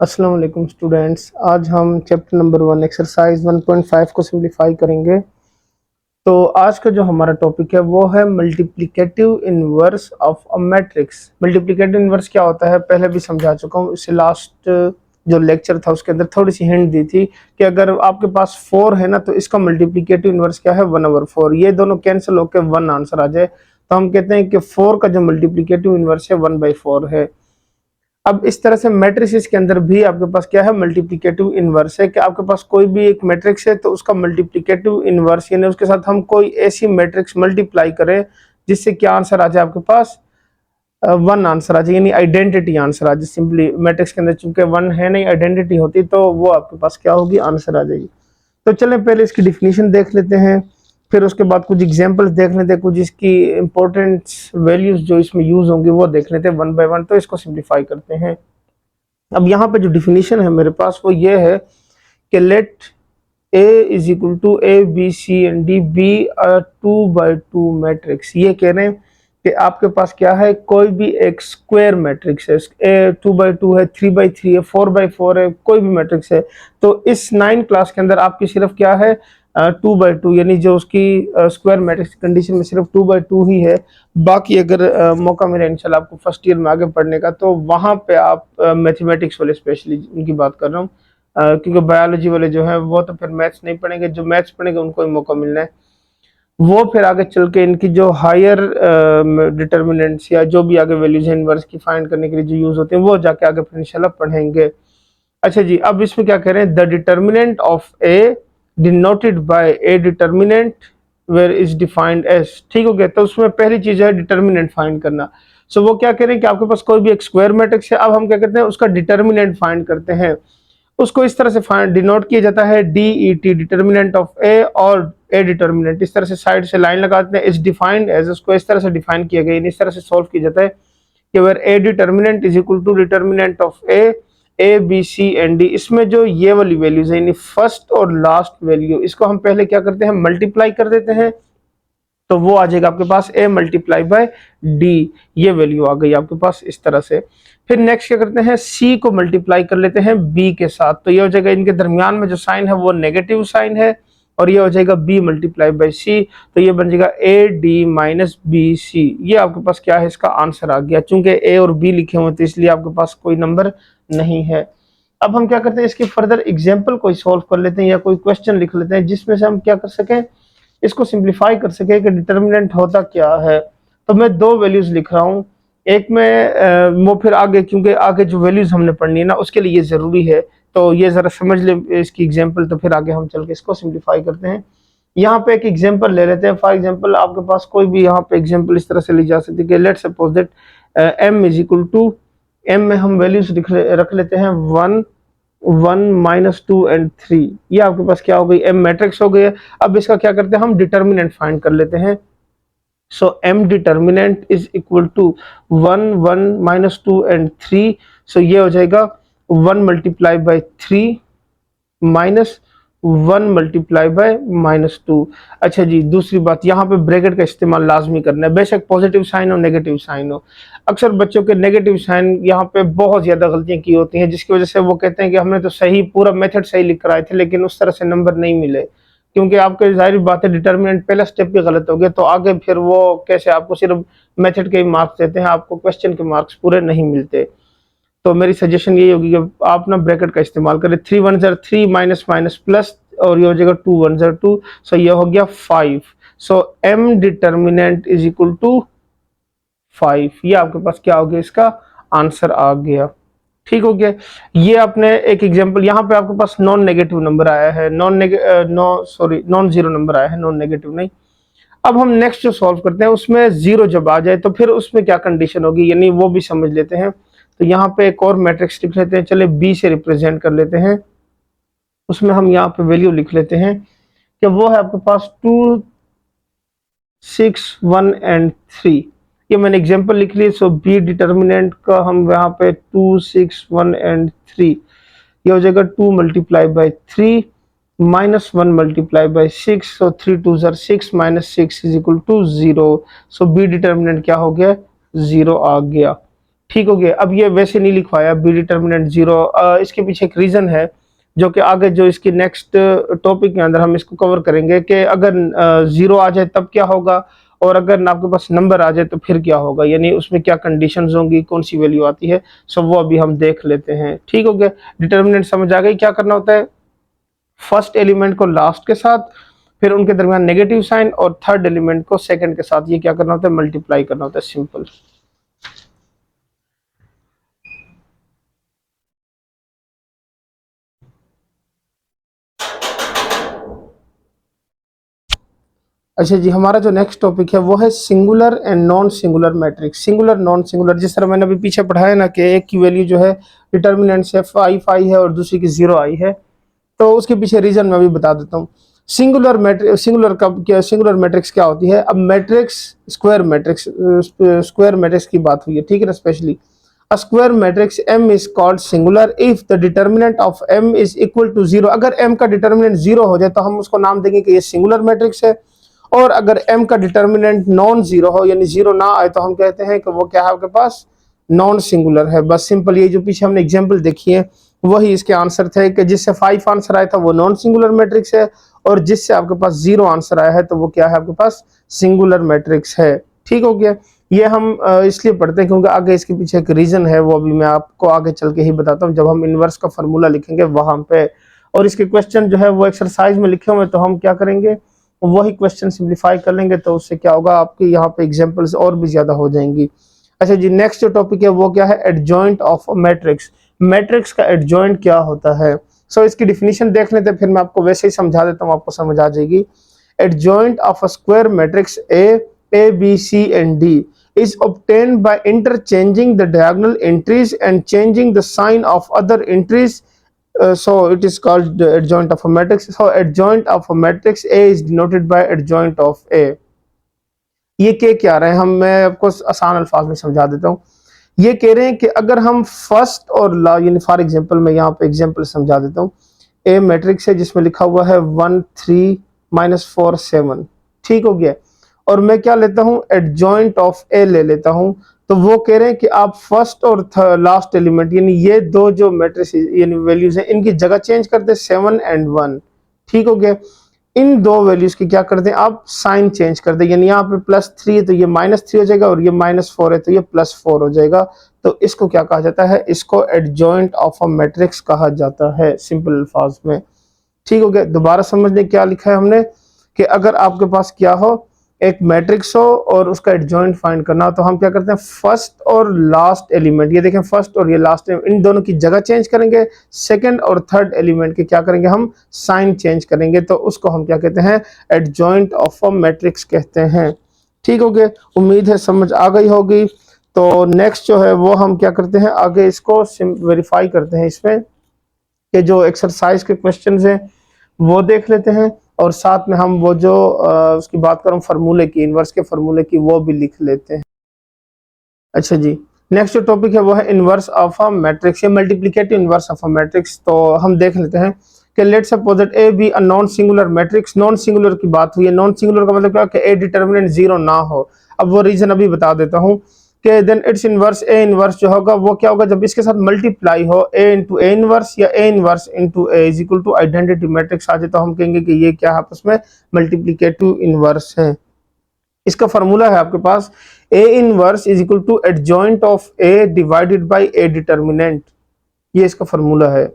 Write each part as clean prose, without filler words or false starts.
अस्सलाम वालेकुम स्टूडेंट्स। आज हम चैप्टर नंबर 1 एक्सरसाइज 1.5 को सिंप्लीफाई करेंगे। तो आज का जो हमारा टॉपिक है वो है multiplicative inverse of a matrix. Multiplicative inverse क्या होता है पहले भी समझा चुका हूँ। इससे लास्ट जो लेक्चर था उसके अंदर थोड़ी सी हिंट दी थी कि अगर आपके पास 4 है ना तो इसका मल्टीप्लिकेटिव इनवर्स क्या है 1/4। ये दोनों कैंसिल होकर 1 आंसर आ जाए तो हम कहते हैं कि 4 का जो मल्टीप्लिकेटिव इनवर्स है 1/4 है। अब इस तरह से मैट्रिसेस के अंदर भी आपके पास क्या है मल्टीप्लिकेटिव इनवर्स है कि आपके पास कोई भी एक मैट्रिक्स है तो उसका मल्टीप्लिकेटिव इनवर्स यानी उसके साथ हम कोई ऐसी मैट्रिक्स मल्टीप्लाई करें जिससे क्या आंसर आ जाए आपके पास 1 आंसर आ जाए, यानी आइडेंटिटी आंसर आ जाए। सिंपली मैट्रिक्स के अंदर चूंकि 1 है नहीं, आइडेंटिटी होती तो वो आपके पास क्या होगी, आंसर आ जाएगी। तो चलें पहले इसकी डिफिनीशन देख लेते हैं, फिर उसके बाद कुछ एग्जांपल्स देख लेते हैं, कुछ इसकी इंपॉर्टेंट वैल्यूज जो इसमें यूज होंगी वो देख लेते हैं 1 बाय 1। तो इसको सिंप्लीफाई करते हैं। अब यहाँ पे जो डिफिनीशन है मेरे पास वो ये है कि let A is equal to A, B, C and D be a 2/2 matrix. ये कह रहे हैं कि आपके पास क्या है, कोई भी एक स्क्वायर मैट्रिक्स है, ए 2/2 है, 3/3 है, 4/4 है, कोई भी मैट्रिक्स है। तो इस 9 क्लास के अंदर आपकी सिर्फ क्या है 2/2, यानी जो उसकी स्क्वायर मैट्रिक्स कंडीशन में सिर्फ 2/2 ही है। बाकी अगर मौका मिले इंशाल्लाह आपको फर्स्ट ईयर में आगे पढ़ने का तो वहाँ पे आप मैथमेटिक्स वाले स्पेशली उनकी बात कर रहा हूँ, क्योंकि बायोलॉजी वाले जो है वो तो फिर मैथ्स नहीं पढ़ेंगे, जो मैथ्स पढ़ेंगे उनको ही मौका मिलना है। वो फिर आगे चल के इनकी जो हायर डिटर्मिनेंट्स या जो भी आगे वैल्यूज है इनवर्स की फाइंड करने के लिए जो यूज होते हैं वो जाके आगे फिर इंशाल्लाह पढ़ेंगे। अच्छा जी, अब इसमें क्या कह रहे हैं, the determinant of A denoted by A determinant where is defined as. ठीक हो गया, तो उसमें पहली चीज है डिटर्मिनेंट फाइंड करना। सो वो क्या कह रहे हैं कि आपके पास कोई भी एक स्क्वायर मैट्रिक्स है, अब हम क्या करते हैं उसका डिटर्मिनेंट फाइंड करते हैं। उसको इस तरह से डिनोट किया जाता है DET, डिटर्मिनेंट ऑफ ए, और ए डिटर्मिनेंट इस तरह से साइड से लाइन लगाते हैं, इज डिफाइंड एज, उसको इस तरह से डिफाइन किया गया, इस तरह से सॉल्व किया जाता है कि where A determinant is equal to determinant of A, B, C and D। इसमें जो ये वाली वैल्यूज है यानी फर्स्ट और लास्ट वैल्यू, इसको हम पहले क्या करते हैं मल्टीप्लाई कर देते हैं, तो वो आ जाएगा आपके पास A मल्टीप्लाई बाय D। ये वैल्यू आ गई आपके पास इस तरह से। फिर नेक्स्ट क्या करते हैं, C को मल्टीप्लाई कर लेते हैं B के साथ, तो ये हो जाएगा, इनके दरमियान में जो साइन है वो नेगेटिव साइन है, और ये हो जाएगा B मल्टीप्लाई बाय C, तो ये बन जाएगा AD माइनस BC। ये आपके पास क्या है, इसका आंसर आ गया। चूंकि A और B लिखे हुए तो इसलिए आपके पास कोई नंबर नहीं है। अब हम क्या करते हैं, इसके फर्दर एग्जाम्पल कोई सॉल्व कर लेते हैं या कोई क्वेश्चन लिख लेते हैं जिसमें से हम क्या कर सकें, इसको सिंप्लीफाई कर सके कि डिटर्मिनेंट होता क्या है। तो मैं 2 वैल्यूज लिख रहा हूँ, एक में वो फिर आगे, क्योंकि आगे जो वैल्यूज हमने पढ़नी है ना उसके लिए ये जरूरी है, तो ये जरा समझ ले इसकी एग्जांपल, तो फिर आगे हम चल के इसको सिंप्लीफाई करते हैं। यहाँ पे एक एग्जांपल ले लेते हैं। फॉर एग्जांपल आपके पास कोई भी यहाँ पे एग्जांपल इस तरह से ली जा सकती है कि let's suppose that m is equal to, m में हम वैल्यूज रख लेते हैं 1, 1, -2 and 3। ये आपके पास क्या हो गई, m मैट्रिक्स हो गई है। अब इसका क्या करते हैं, हम डिटर्मिनेंट फाइंड कर लेते हैं। So m determinant is equal to 1, 1, -2 and 3। So ये हो जाएगा 1 multiply by 3 minus 1 multiply by -2। अच्छा जी, दूसरी बात, यहाँ पे ब्रैकेट का इस्तेमाल लाजमी करना है, बेशक पॉजिटिव साइन हो नेगेटिव साइन हो। अक्सर बच्चों के नेगेटिव साइन यहाँ पे बहुत ज्यादा गलतियां की होती हैं, जिसकी वजह से वो कहते हैं कि हमने तो सही पूरा मेथड सही लिख कर आए थे लेकिन उस तरह से नंबर नहीं मिले, क्योंकि आपके जाहिर बात है डिटर्मिनेंट पहला स्टेप भी गलत हो गया, तो आगे फिर वो कैसे आपको सिर्फ मेथड के ही मार्क्स देते हैं, आपको क्वेश्चन के मार्क्स पूरे नहीं मिलते। तो मेरी सजेशन यही होगी कि आप ना ब्रैकेट का इस्तेमाल करें, 3 1 ज़र 3 माइनस माइनस प्लस, और ये हो जाएगा 2 1 ज़र 2, सो ये हो गया 5। So m determinant is equal to 5। ये आपके पास क्या हो गया, इसका आंसर आ गया। ठीक हो गया। ये आपने एक एग्जांपल, यहाँ पे आपके पास नॉन नेगेटिव नंबर आया है, नॉन जीरो नंबर आया है, नॉन नेगेटिव नहीं। अब हम नेक्स्ट जो सॉल्व करते हैं उसमें जीरो जब आ जाए तो फिर उसमें क्या कंडीशन होगी, यानी वो भी समझ लेते हैं। तो यहाँ पे एक और मैट्रिक्स लिख लेते हैं, चले B से रिप्रेजेंट कर लेते हैं। उसमें हम यहाँ पे वैल्यू लिख लेते हैं कि वो है आपके पास 2, 6, 1 and 3। ये मैंने एग्जांपल लिख ली। सो B डिटर्मिनेंट का हम यहाँ पे 2, 6, 1 and 3, ये हो जाएगा 2 multiply by 3 minus 1 multiply by 6। So 3 2 ज़र 6 minus 6 is equal to 0। So B determinant क्या हो गया, 0 आ गया। ठीक हो गया। अब ये वैसे नहीं लिखवाया बी डिटर्मिनेंट जीरो, इसके पीछे एक रीजन है जो कि आगे जो इसकी नेक्स्ट टॉपिक के अंदर हम इसको कवर करेंगे कि अगर जीरो आ जाए तब क्या होगा, और अगर आपके पास नंबर आ जाए तो फिर क्या होगा, यानी उसमें क्या कंडीशंस होंगी, कौन सी वैल्यू आती है, सो वो अभी हम देख लेते हैं। ठीक हो गया, डिटर्मिनेंट समझ आ गई क्या करना होता है। फर्स्ट एलिमेंट को लास्ट के साथ, फिर उनके दरमियान नेगेटिव साइन, और थर्ड एलिमेंट को सेकंड के साथ ये क्या करना होता है, मल्टीप्लाई करना होता है, सिंपल। अच्छा जी, हमारा जो नेक्स्ट टॉपिक है वो है singular and non singular matrix. Singular non singular, जिस तरह मैंने अभी पीछे पढ़ाया ना कि एक की वैल्यू जो है डिटर्मिनेंट से 5 आई है और दूसरी की 0 आई है, तो उसके पीछे रीजन मैं भी बता देता हूँ। सिंगुलर मैट्रिक्स, सिंगुलर का क्या, सिंगुलर मैट्रिक्स क्या होती है। अब मैट्रिक्स, स्क्वायर मैट्रिक्स की बात हुई है, ठीक है ना। Specially a square matrix M is called singular if the determinant of M is equal to 0। अगर M का डिटर्मिनेंट 0 हो जाए तो हम उसको नाम देंगे कि ये सिंगुलर मैट्रिक्स है, और अगर M का डिटर्मिनेंट नॉन जीरो हो यानी जीरो ना आए तो हम कहते हैं कि वो क्या है, आपके पास नॉन सिंगुलर है। बस सिंपल, ये जो पीछे हमने एग्जांपल देखी है वही इसके आंसर थे कि जिससे 5 आंसर आया था वो नॉन सिंगुलर मैट्रिक्स है, और जिससे आपके पास 0 आंसर आया है तो वो क्या है, आपके पास सिंगुलर मैट्रिक्स है। ठीक हो गया। ये हम इसलिए पढ़ते हैं क्योंकि आगे इसके पीछे एक रीजन है, वो अभी मैं आपको आगे चल के ही बताता हूँ जब हम इनवर्स का फॉर्मूला लिखेंगे वहां पे। और इसके क्वेश्चन जो है वो एक्सरसाइज में लिखे हुए, तो हम क्या करेंगे, वही क्वेश्चन सिंप्लीफाई कर लेंगे, तो उससे क्या होगा, आपके यहाँ पे एग्जांपल्स और भी ज्यादा हो जाएंगी। अच्छा जी, नेक्स्ट जो टॉपिक है वो क्या है, एडजॉइंट ऑफ मैट्रिक्स। मैट्रिक्स का एडजॉइंट क्या होता है। सो इसकी डिफिनीशन देख लेते हैं, फिर मैं आपको वैसे ही समझा देता हूँ, आपको समझ आ जाएगी। Adjoint of a square matrix A B C and D is obtained by interchanging the diagonal entries and changing the sign of other entries. So it is called the adjoint of a matrix. So adjoint of a matrix A is denoted by adjoint of A। ये क्या रहे हैं हम, मैं आपको आसान अल्फाज में समझा देता हूँ। ये कह रहे हैं कि अगर हम फर्स्ट और यानी फॉर एग्जांपल मैं यहाँ पे एग्जांपल समझा देता हूँ। ए मैट्रिक्स है जिसमें लिखा हुआ है 1 3 -4 7, ठीक हो गया। और मैं क्या लेता हूं, एडजॉइंट ऑफ ए ले लेता हूं। तो वो कह रहे हैं कि आप फर्स्ट और लास्ट एलिमेंट यानी ये दो जो मैट्रिक्स यानी वैल्यूज हैं इनकी जगह चेंज कर दे 7 और 1, ठीक हो गया। इन दो वैल्यूज की क्या कर दें, आप साइन चेंज कर दे, यानी यहाँ पे +3 है तो ये -3 हो जाएगा, और ये -4 है तो ये +4 हो जाएगा। तो इसको क्या कहा जाता है, इसको एडजॉइंट ऑफ अ मैट्रिक्स कहा जाता है, सिंपल अल्फाज में। ठीक हो गया। दोबारा समझने क्या लिखा है हमने कि अगर आपके पास क्या हो, एक मैट्रिक्स हो और उसका एडजॉइंट फाइंड करना हो, तो हम क्या करते हैं, फर्स्ट और लास्ट एलिमेंट, ये देखें फर्स्ट और ये लास्ट, इन दोनों की जगह चेंज करेंगे। सेकंड और थर्ड एलिमेंट के क्या करेंगे, हम साइन चेंज करेंगे, तो उसको हम क्या कहते हैं, एडजॉइंट ऑफ अ मैट्रिक्स कहते हैं। ठीक हो गया, उम्मीद है समझ आ गई होगी। तो नेक्स्ट जो है वो हम क्या करते हैं, आगे इसको वेरीफाई करते हैं इसमें कि जो एक्सरसाइज के क्वेश्चंस हैं वो देख लेते हैं, और साथ में हम वो जो उसकी बात करूं फार्मूले की, इनवर्स के फार्मूले की, वो भी लिख लेते हैं। अच्छा जी, नेक्स्ट जो टॉपिक है वो है इनवर्स ऑफ अ मैट्रिक्स या multiplicative inverse of a matrix. तो हम देख लेते हैं कि let's suppose that A be a non singular matrix. Non singular की बात हुई है, नॉन सिंगुलर का मतलब क्या कि ए डिटर्मिनेंट 0 ना हो। अब वो रीजन अभी बता देता हूँ कि then it's inverse, A inverse जो होगा वो क्या होगा, जब इसके साथ मल्टीप्लाई हो ए इंटू ए इनवर्स या A inverse into A is equal to identity matrix आ जाए, तो हम कहेंगे कि ये क्या है, आपस में मल्टीप्लिकेटिव इनवर्स है। इसका फार्मूला है आपके पास A inverse is equal to adjoint of A divided by A determinant, ये इसका फार्मूला है।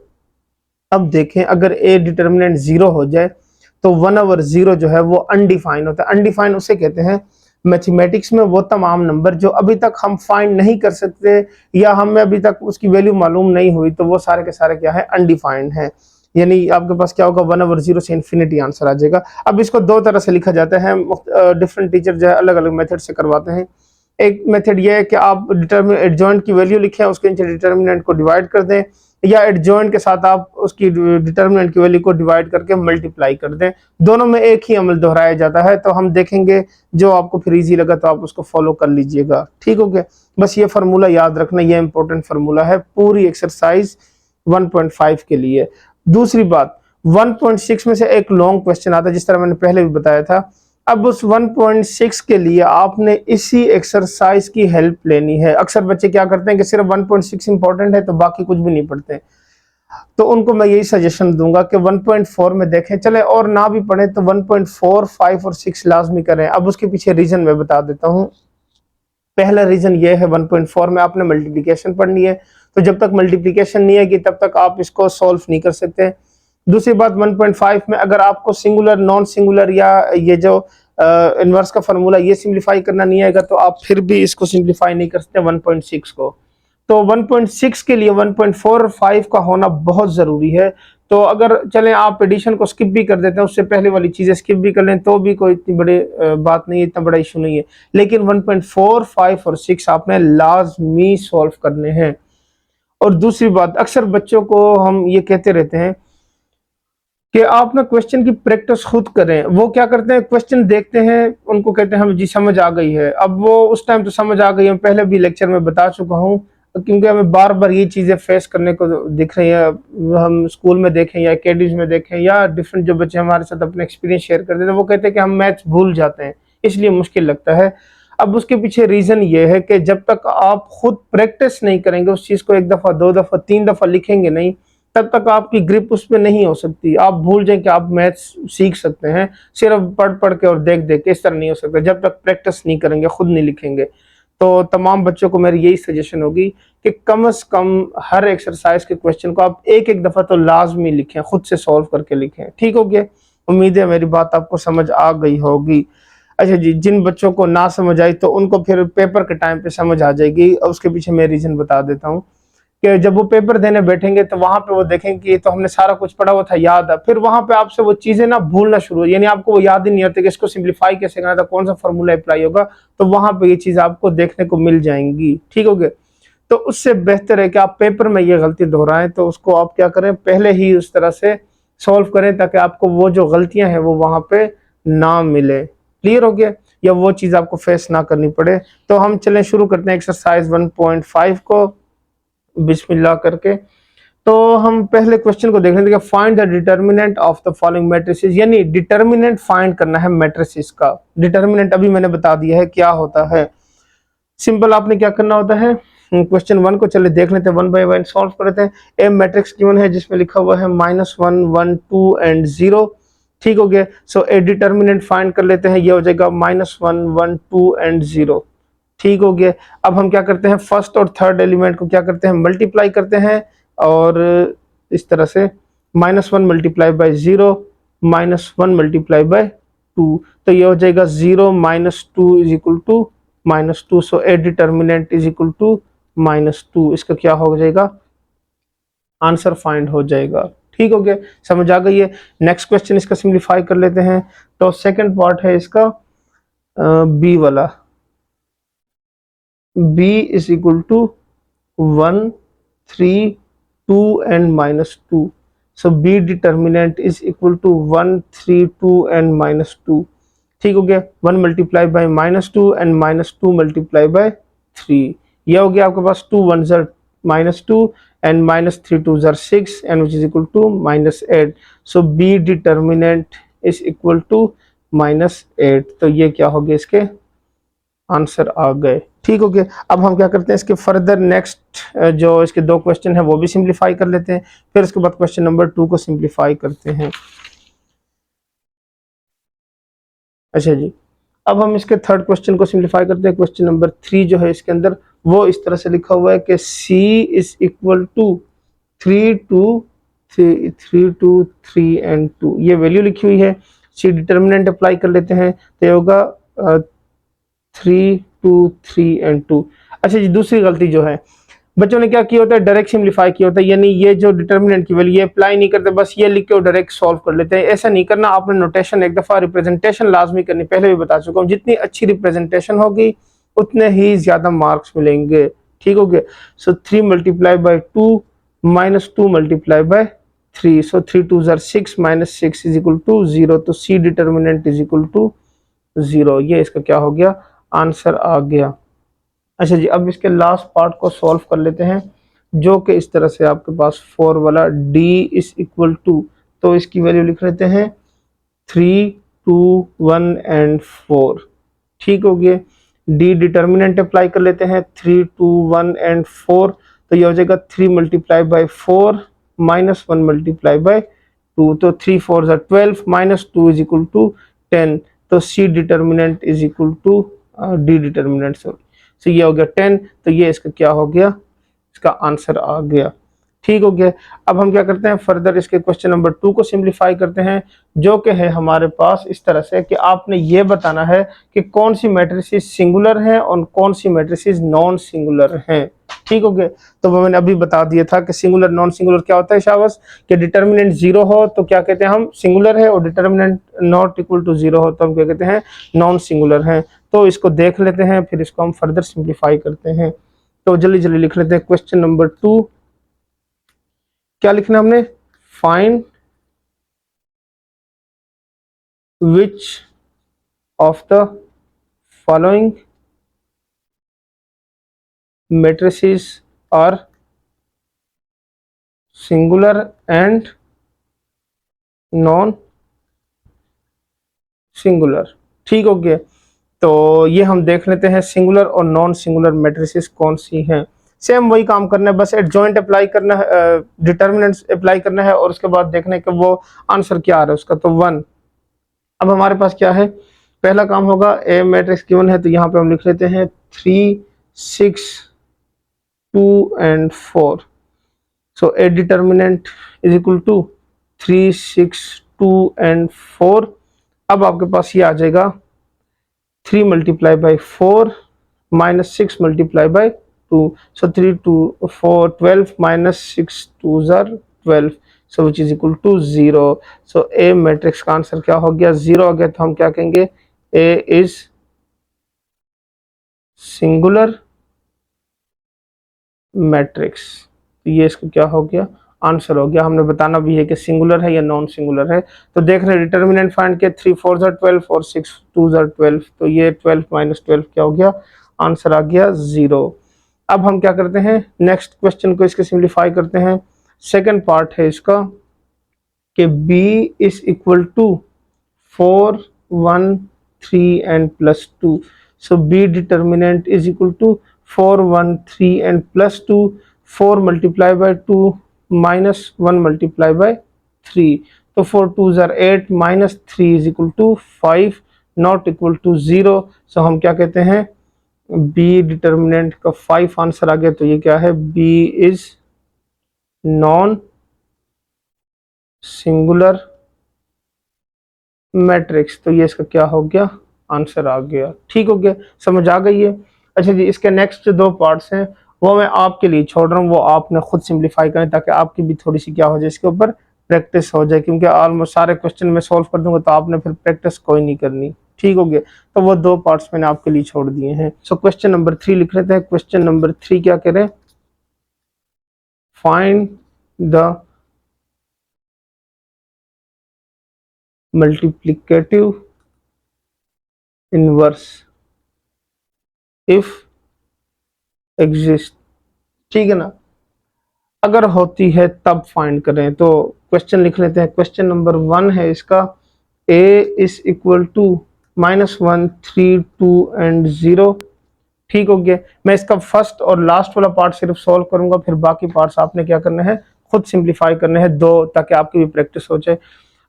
अब देखें अगर ए डिटर्मिनेंट 0 हो जाए तो 1/0 जो है वो अनडिफाइन होता है। अनडिफाइन उसे कहते हैं मैथमेटिक्स में वो तमाम नंबर जो अभी तक हम फाइंड नहीं कर सकते या हमें अभी तक उसकी वैल्यू मालूम नहीं हुई, तो वो सारे के सारे क्या है, अनडिफाइंड है। यानी आपके पास क्या होगा, 1/0 से इन्फिनिटी आंसर आ जाएगा। अब इसको दो तरह से लिखा जाता है, डिफरेंट टीचर जो है अलग अलग मेथड से करवाते हैं। एक मेथड ये है कि आप एडजॉइंट की वैल्यू लिखें, उसके नीचे डिटर्मिनेंट को डिवाइड कर दें, या एडजॉइंट के साथ आप उसकी डिटर्मिनेंट की वैल्यू को डिवाइड करके मल्टीप्लाई कर दें। दोनों में एक ही अमल दोहराया जाता है। तो हम देखेंगे जो आपको फिर इजी लगा तो आप उसको फॉलो कर लीजिएगा। ठीक हो गया, बस ये फार्मूला याद रखना, ये इंपॉर्टेंट फार्मूला है पूरी एक्सरसाइज 1.5 के लिए। दूसरी बात, 1.6 में से एक लॉन्ग क्वेश्चन आता है, जिस तरह मैंने पहले भी बताया था। अब उस 1.6 के लिए आपने इसी एक्सरसाइज की हेल्प लेनी है। अक्सर बच्चे क्या करते हैं कि सिर्फ 1.6 इंपॉर्टेंट है तो बाकी कुछ भी नहीं पढ़ते, तो उनको मैं यही सजेशन दूंगा कि 1.4 में देखें, चले और ना भी पढ़े तो 1.4, 5 और 6 लाजमी करें। अब उसके पीछे रीजन मैं बता देता हूँ। पहला रीजन ये है, 1.4 में आपने मल्टीप्लिकेशन पढ़नी है, तो जब तक मल्टीप्लिकेशन नहीं आएगी तब तक आप इसको सॉल्व नहीं कर सकते। दूसरी बात, 1.5 में अगर आपको सिंगुलर, नॉन सिंगुलर या ये जो इनवर्स का फार्मूला ये सिंप्लीफाई करना नहीं आएगा तो आप फिर भी इसको सिंप्लीफाई नहीं कर सकते 1.6 को। तो 1.6 के लिए 1.4 और 5 का होना बहुत ज़रूरी है। तो अगर चलें आप एडिशन को स्किप भी कर देते हैं, उससे पहले वाली चीज़ें स्किप भी कर लें तो भी कोई इतनी बड़ी बात नहीं है, इतना बड़ा इशू नहीं है। लेकिन 1.4, 5 और 6 आपने लाजमी सॉल्व करने हैं। और दूसरी बात, अक्सर बच्चों को हम ये कहते रहते हैं कि आप ना क्वेश्चन की प्रैक्टिस खुद करें। वो क्या करते हैं, क्वेश्चन देखते हैं, उनको कहते हैं हम जी समझ आ गई है। अब वो उस टाइम तो समझ आ गई है, पहले भी लेक्चर में बता चुका हूँ, क्योंकि हमें बार बार ये चीज़ें फेस करने को दिख रही है। हम स्कूल में देखें या अकेडमीज में देखें या डिफरेंट जो बच्चे हमारे साथ अपने एक्सपीरियंस शेयर करते थे, वो कहते हैं कि हम मैथ्स भूल जाते हैं, इसलिए मुश्किल लगता है। अब उसके पीछे रीज़न ये है कि जब तक आप खुद प्रैक्टिस नहीं करेंगे, उस चीज़ को 1 दफ़ा, 2 दफ़ा, 3 दफ़ा लिखेंगे नहीं, तब तक आपकी ग्रिप उस पर नहीं हो सकती। आप भूल जाएं कि आप मैथ्स सीख सकते हैं सिर्फ पढ़ पढ़ के और देख देख के, इस तरह नहीं हो सकता जब तक प्रैक्टिस नहीं करेंगे, खुद नहीं लिखेंगे। तो तमाम बच्चों को मेरी यही सजेशन होगी कि कम से कम हर एक्सरसाइज के क्वेश्चन को आप एक एक दफ़ा तो लाजमी लिखें, खुद से सॉल्व करके लिखें। ठीक हो गया? उम्मीद है मेरी बात आपको समझ आ गई होगी। अच्छा जी, जिन बच्चों को ना समझ आई तो उनको फिर पेपर के टाइम पे समझ आ जाएगी, और उसके पीछे मैं रीज़न बता देता हूँ कि जब वो पेपर देने बैठेंगे तो वहां पे वो देखेंगे कि तो हमने सारा कुछ पढ़ा हुआ था, याद है, फिर वहां पे आपसे वो चीजें ना भूलना शुरू, यानी आपको वो याद ही नहीं होती कि इसको सिंप्लीफाई कैसे करना था, कौन सा फॉर्मूला अप्लाई होगा, तो वहां पे ये चीज आपको देखने को मिल जाएंगी। ठीक हो गया? तो उससे बेहतर है कि आप पेपर में ये गलती दोहराएं, तो उसको आप क्या करें, पहले ही उस तरह से सॉल्व करें ताकि आपको वो जो गलतियां हैं वो वहां पे ना मिले। क्लियर हो गया? या वो चीज आपको फेस ना करनी पड़े। तो हम चलें शुरू करते हैं एक्सरसाइज 1.5 को बिस्मिल्लाह करके। तो हम पहले क्वेश्चन को देख लेते हैं, find the determinant of the following matrices, यानी डिटर्मिनेंट फाइंड करना है मैट्रिसेस का। डिटर्मिनेंट अभी मैंने बता दिया है क्या होता है। सिंपल आपने क्या करना होता है, क्वेश्चन 1 को चले देख लेते हैं, 1 बाय 1 सॉल्व करते हैं। ए मैट्रिक्स गिवन है जिसमें लिखा हुआ है -1, 1, 2 एंड 0। ठीक हो गया? सो ए डिटर्मिनेंट फाइंड कर लेते हैं, ये हो जाएगा -1, 1, 2 एंड 0। ठीक हो गया? अब हम क्या करते हैं, फर्स्ट और थर्ड एलिमेंट को क्या करते हैं, मल्टीप्लाई करते हैं, और इस तरह से -1 मल्टीप्लाई बाय 0, -1 मल्टीप्लाई बाय 2, तो ये हो जाएगा 0 -2 is equal to -2। So A determinant is equal to -2। इसका क्या हो जाएगा, आंसर फाइंड हो जाएगा। ठीक हो गया? समझ आ गई है? नेक्स्ट क्वेश्चन इसका सिंप्लीफाई कर लेते हैं। तो सेकंड पार्ट है इसका बी वाला, b is equal to 1, 3, 2 and -2. So b determinant is equal to 1, 3, 2 and -2. ठीक हो गया? 1 multiply by -2 and -2 multiply by 3। यह हो गया आपके पास 2 1 ज़र -2 एंड -3 2 ज़र 6 and which is equal to -8। So b determinant is equal to -8। तो ये क्या हो गया, इसके आंसर आ गए। ठीक हो गया? अब हम क्या करते हैं, इसके फर्दर नेक्स्ट जो इसके 2 क्वेश्चन है वो भी सिंप्लीफाई कर लेते हैं, फिर उसके बाद क्वेश्चन नंबर 2 को सिंप्लीफाई करते हैं। अच्छा जी, अब हम इसके थर्ड क्वेश्चन को सिंप्लीफाई करते हैं। क्वेश्चन नंबर 3 जो है इसके अंदर वो इस तरह से लिखा हुआ है कि c is equal to 3 2 3 and 2, ये वैल्यू लिखी हुई है। c डिटर्मिनेंट अप्लाई कर लेते हैं, तो ये होगा 3 2 3 एंड 2। अच्छा जी, दूसरी गलती जो है बच्चों ने क्या किया होता है, डायरेक्ट सिंप्लीफाई किया होता है, यानी ये जो डिटर्मिनेंट की वैल्यू ये अप्लाई नहीं करते, बस ये लिख के डायरेक्ट सॉल्व कर लेते हैं। ऐसा नहीं करना, आपने नोटेशन एक दफ़ा रिप्रेजेंटेशन लाजमी करनी, पहले भी बता चुका हूँ। जितनी अच्छी रिप्रेजेंटेशन होगी उतने ही ज़्यादा मार्क्स मिलेंगे। ठीक हो गया? सो 3 मल्टीप्लाई बाय 2 -2 मल्टीप्लाई बाय 3, सो 3 2 ज़र 6 -6 इज इक्वल टू 0। तो C determinant is equal to 0। ये इसका क्या हो गया, आंसर आ गया। अच्छा जी, अब इसके लास्ट पार्ट को सॉल्व कर लेते हैं, जो कि इस तरह से आपके पास 4 वाला d इज इक्वल टू, तो इसकी वैल्यू लिख लेते हैं 3 2, 1 एंड 4। ठीक हो गया। डी डिटर्मिनेंट अप्लाई कर लेते हैं, 3, 2, 1 एंड 4, तो ये हो जाएगा 3 multiply by 4 minus 1 multiply by 2, तो 3 4 ज़ा 12 माइनस 2 इज इक्वल टू 10, तो C determinant is equal to D determinant, sorry, तो ये हो गया 10, तो ये इसका क्या हो गया, इसका आंसर आ गया। ठीक हो गया। अब हम क्या करते हैं, फर्दर इसके क्वेश्चन नंबर 2 को सिंप्लीफाई करते हैं, जो कि है हमारे पास इस तरह से कि आपने ये बताना है कि कौन सी मैट्रिसेस सिंगुलर हैं और कौन सी मैट्रिसेस नॉन सिंगुलर हैं। ठीक हो गया। तो वो मैंने अभी बता दिया था कि सिंगुलर नॉन सिंगुलर क्या होता है शाबाश, कि डिटर्मिनेंट 0 हो तो क्या कहते हैं हम, सिंगुलर है, और डिटर्मिनेंट नॉट इक्वल टू 0 हो तो हम क्या कहते हैं, नॉन सिंगुलर हैं। तो इसको देख लेते हैं, फिर इसको हम फर्दर सिंप्लीफाई करते हैं। तो जल्दी जल्दी लिख लेते हैं क्वेश्चन नंबर 2। क्या लिखना हमने, find which of the following matrices are singular and non singular. ठीक हो गया। तो ये हम देख लेते हैं सिंगुलर और नॉन सिंगुलर मैट्रिसेस कौन सी हैं। सेम वही काम करना है, बस एडजॉइंट अप्लाई करना है, डिटर्मिनेंट्स अप्लाई करना है, और उसके बाद देखना है कि वो आंसर क्या आ रहा है उसका, तो 1। अब हमारे पास क्या है, पहला काम होगा, ए मैट्रिक्स गिवन है तो यहाँ पे हम लिख लेते हैं 3, 6, 2 and 4। So A determinant is equal to 3, 6, 2 and 4। अब आपके पास ये आ जाएगा 3 multiply by 4 minus 6 multiply by 2, so 3, 2, 4, 12 minus 6 2 ज़ार 12, so which is equal to 0। So A matrix का आंसर क्या हो गया, 0 हो गया, तो हम क्या कहेंगे, ए इज सिंगुलर मैट्रिक्स। तो ये इसका क्या हो गया, आंसर हो गया। हमने बताना भी है कि सिंगुलर है या नॉन सिंगुलर है। तो देख रहे हैं डिटर्मिनेंट फाइंड के 3 4 ज़ार 12 और 6 2 ज़ार 12, तो ये 12 माइनस 12 क्या हो गया, आंसर आ गया 0। अब हम क्या करते हैं, नेक्स्ट क्वेश्चन को इसके सिंप्लीफाई करते हैं। सेकंड पार्ट है इसका कि b is equal to 4, 1, 3 and plus 2। So b determinant is equal to 4, 1, 3 and plus 2, 4 multiply by 2 minus 1 multiply by 3, तो 4 2 ज़ार 8 minus 3 is equal to 5 not equal to 0। सो हम क्या कहते हैं, बी डिटर्मिनेंट का 5 आंसर आ गया, तो ये क्या है, B is non singular matrix. तो ये इसका क्या हो गया, आंसर आ गया। ठीक हो गया, समझ आ गई है। अच्छा जी, इसके नेक्स्ट 2 पार्ट्स हैं वो मैं आपके लिए छोड़ रहा हूँ, वो आपने खुद सिंप्लीफाई करें ताकि आपकी भी थोड़ी सी क्या हो जाए, इसके ऊपर प्रैक्टिस हो जाए, क्योंकि ऑलमोस्ट सारे क्वेश्चन मैं सॉल्व कर दूंगा तो आपने फिर प्रैक्टिस कोई नहीं करनी। ठीक हो गया, तो वो 2 पार्ट्स मैंने आपके लिए छोड़ दिए हैं। सो क्वेश्चन नंबर 3 लिख लेते हैं। क्वेश्चन नंबर 3 क्या करें, find the multiplicative inverse if exist. ठीक है ना, अगर होती है तब फाइंड करें। तो क्वेश्चन लिख लेते हैं। क्वेश्चन नंबर 1 है इसका, a is equal to -1, 3, 2 and 0। ठीक हो गया। मैं इसका फर्स्ट और लास्ट वाला पार्ट सिर्फ सॉल्व करूंगा, फिर बाकी पार्ट्स आपने क्या करना है, खुद सिंप्लीफाई करने हैं 2, ताकि आपकी भी प्रैक्टिस हो जाए।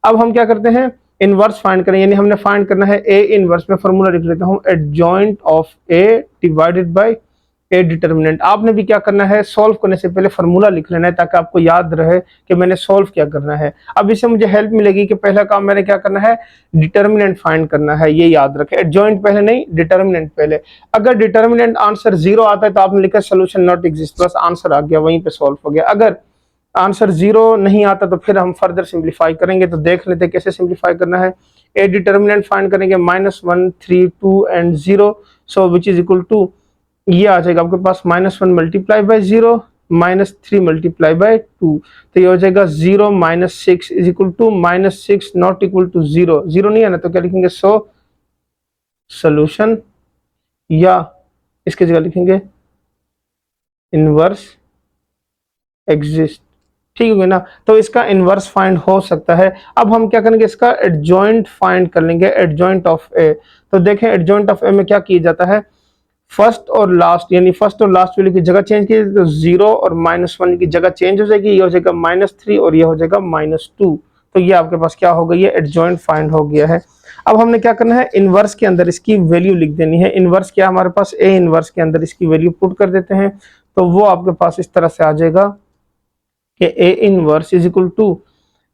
अब हम क्या करते हैं, इनवर्स फाइंड करें, यानी हमने फाइंड करना है ए इनवर्स। में फॉर्मूला लिख लेता हूँ, adjoint of A divided by A determinant. आपने भी क्या करना है, सॉल्व करने से पहले फार्मूला लिख लेना है ताकि आपको याद रहे कि मैंने सॉल्व क्या करना है। अब इससे मुझे हेल्प मिलेगी कि पहला काम मैंने क्या करना है, डिटर्मिनेंट फाइंड करना है, ये याद रखें। एडजॉइंट पहले नहीं, डिटर्मिनेंट पहले। अगर डिटर्मिनेंट आंसर 0 आता है तो आपने लिखा सोल्यूशन नॉट एग्जिस्ट, बस आंसर आ गया, वहीं पे सॉल्व हो गया। अगर आंसर 0 नहीं आता तो फिर हम फर्दर सिंप्लीफाई करेंगे। तो देख लेते हैं कैसे सिंप्लीफाई करना है। ए डिटर्मिनेंट फाइंड करेंगे, -1, 3, 2 and 0, so which is equal to, ये आ जाएगा आपके पास -1 मल्टीप्लाई बाय 0 -3 मल्टीप्लाई बाय 2, तो ये हो जाएगा 0 -6 is equal to -6 not equal to 0। 0 नहीं है ना, तो क्या लिखेंगे, सो सोल्यूशन, या इसके जगह लिखेंगे इनवर्स एग्जिस्ट। ठीक है ना। तो इसका इनवर्स फाइंड हो सकता है। अब हम क्या करेंगे, इसका एडजॉइंट फाइंड कर लेंगे, एडजॉइंट ऑफ ए। तो देखें एडजॉइंट ऑफ ए में क्या किया जाता है, फर्स्ट और लास्ट यानी फर्स्ट और लास्ट वैल्यू की जगह चेंज की तो 0 और -1 की जगह चेंज हो जाएगी, ये हो जाएगा -3 और ये हो जाएगा -2। तो ये आपके पास क्या हो गई है, एडजॉइंट फाइंड हो गया है। अब हमने क्या करना है, इनवर्स के अंदर इसकी वैल्यू लिख देनी है। इनवर्स क्या हमारे पास, ए इनवर्स के अंदर इसकी वैल्यू पुट कर देते हैं। तो वो आपके पास इस तरह से आ जाएगा कि A inverse is equal to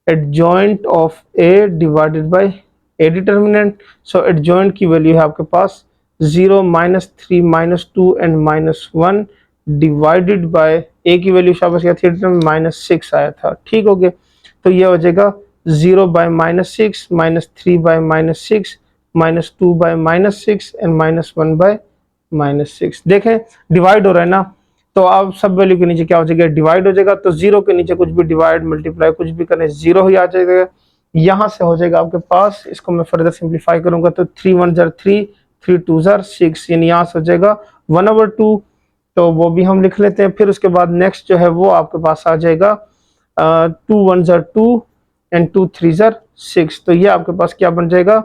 adjoint of A divided by A determinant. So adjoint की वैल्यू है आपके पास 0, -3, -2 एंड -1 डिवाइडेड बाय ए की वैल्यू शाबाश क्या थी, -6 आया था। ठीक हो गया। तो ये हो जाएगा 0 by -6, -3 by -6, -2 by -6 and -1 by -6। देखें डिवाइड हो रहा है ना, तो अब सब वैल्यू के नीचे क्या हो जाएगा, डिवाइड हो जाएगा। तो 0 के नीचे कुछ भी डिवाइड मल्टीप्लाई कुछ भी करने 0 ही आ जाएगा। यहां से हो जाएगा आपके पास, इसको मैं फर्दर सिंप्लीफाई करूंगा तो 3 1 जार 3, 3 2 जार 6, यानी यहाँ से हो जाएगा 1/2। तो वो भी हम लिख लेते हैं। फिर उसके बाद नेक्स्ट जो है वो आपके पास आ जाएगा 2 1 जार 2 एंड 2 3 जार 6। तो ये आपके पास क्या बन जाएगा,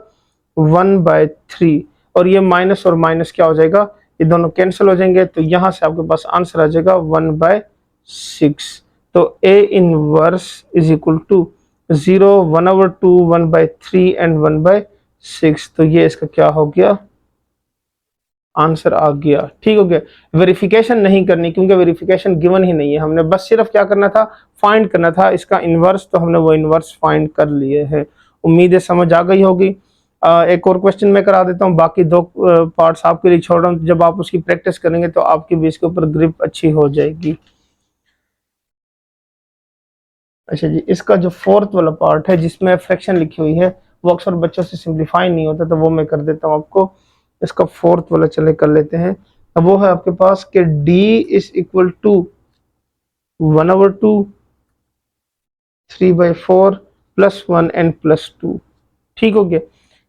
1/3। और ये माइनस और माइनस क्या हो जाएगा, ये दोनों कैंसिल हो जाएंगे। तो यहां से आपके पास आंसर आ जाएगा 1/6। तो A inverse is equal to 0, 1/2, 1/3 and 1/6। तो ये इसका क्या हो गया, आंसर आ गया। ठीक हो गया। वेरिफिकेशन नहीं करनी क्योंकि वेरिफिकेशन गिवन ही नहीं है, हमने बस सिर्फ क्या करना था, फाइंड करना था इसका इनवर्स। तो हमने वो इनवर्स फाइंड कर लिए है। उम्मीद है समझ आ गई होगी। एक और क्वेश्चन मैं करा देता हूँ, बाकी दो पार्ट्स आपके लिए छोड़ रहा हूँ। जब आप उसकी प्रैक्टिस करेंगे तो आपकी भी इसके ऊपर ग्रिप अच्छी हो जाएगी। अच्छा जी, इसका जो फोर्थ वाला पार्ट है जिसमें फ्रैक्शन लिखी हुई है वो अक्सर बच्चों से सिंप्लीफाई नहीं होता, तो वो मैं कर देता हूँ आपको। इसका फोर्थ वाला चले कर लेते हैं। अब वो है आपके पास कि d is equal to 1/2, 3/4 +1 and +2। ठीक हो गया।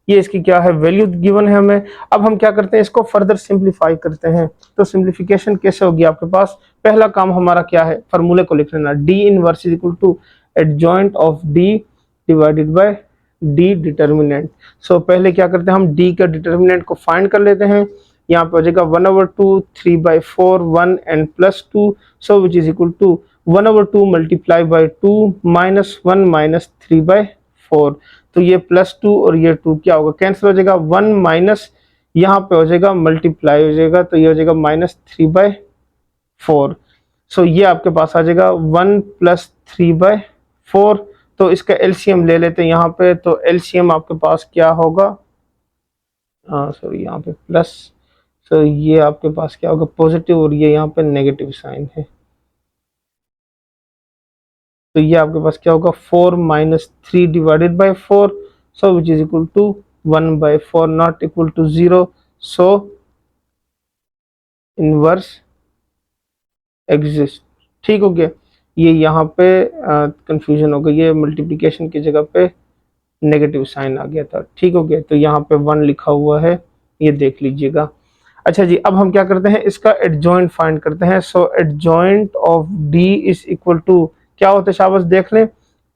ये इसकी क्या है, वैल्यू गिवन है हमें। अब हम क्या करते हैं, इसको फर्दर सिंप्लीफाई करते हैं। तो सिंप्लीफिकेशन कैसे होगी आपके पास, पहला काम हमारा क्या है, फार्मूले को लिख लेना, D inverse is equal to adjoint of D divided by D determinant. So पहले क्या करते हैं, हम डी का डिटर्मिनेंट को फाइंड कर लेते हैं। यहाँ पे हो जाएगा 1/2, 3/4, 1 and +2। So which is equal to 1/2 multiply by 2 -1 -3/4। तो ये +2 और ये 2 क्या होगा, कैंसिल हो जाएगा। 1 माइनस यहाँ पे हो जाएगा मल्टीप्लाई हो जाएगा, तो ये हो जाएगा -3/4। सो ये आपके पास आ जाएगा 1 + 3/4। तो इसका एलसीएम ले लेते हैं यहाँ पे। तो एलसीएम आपके पास क्या होगा, सॉरी यहाँ पे प्लस, तो ये आपके पास क्या होगा पॉजिटिव और ये यहाँ पे नेगेटिव साइन है। तो ये आपके पास क्या होगा 4 - 3 divided by 4। So which is equal to 1/4 not equal to 0। So inverse exist. ठीक हो गया। ये यहाँ पे कंफ्यूजन हो गई, ये मल्टीप्लिकेशन की जगह पे नेगेटिव साइन आ गया था। ठीक हो गया। तो यहाँ पे 1 लिखा हुआ है, ये देख लीजिएगा। अच्छा जी, अब हम क्या करते हैं, इसका एडजॉइंट फाइंड करते हैं। So adjoint of D is equal to क्या होता है, शाबाश देख लें,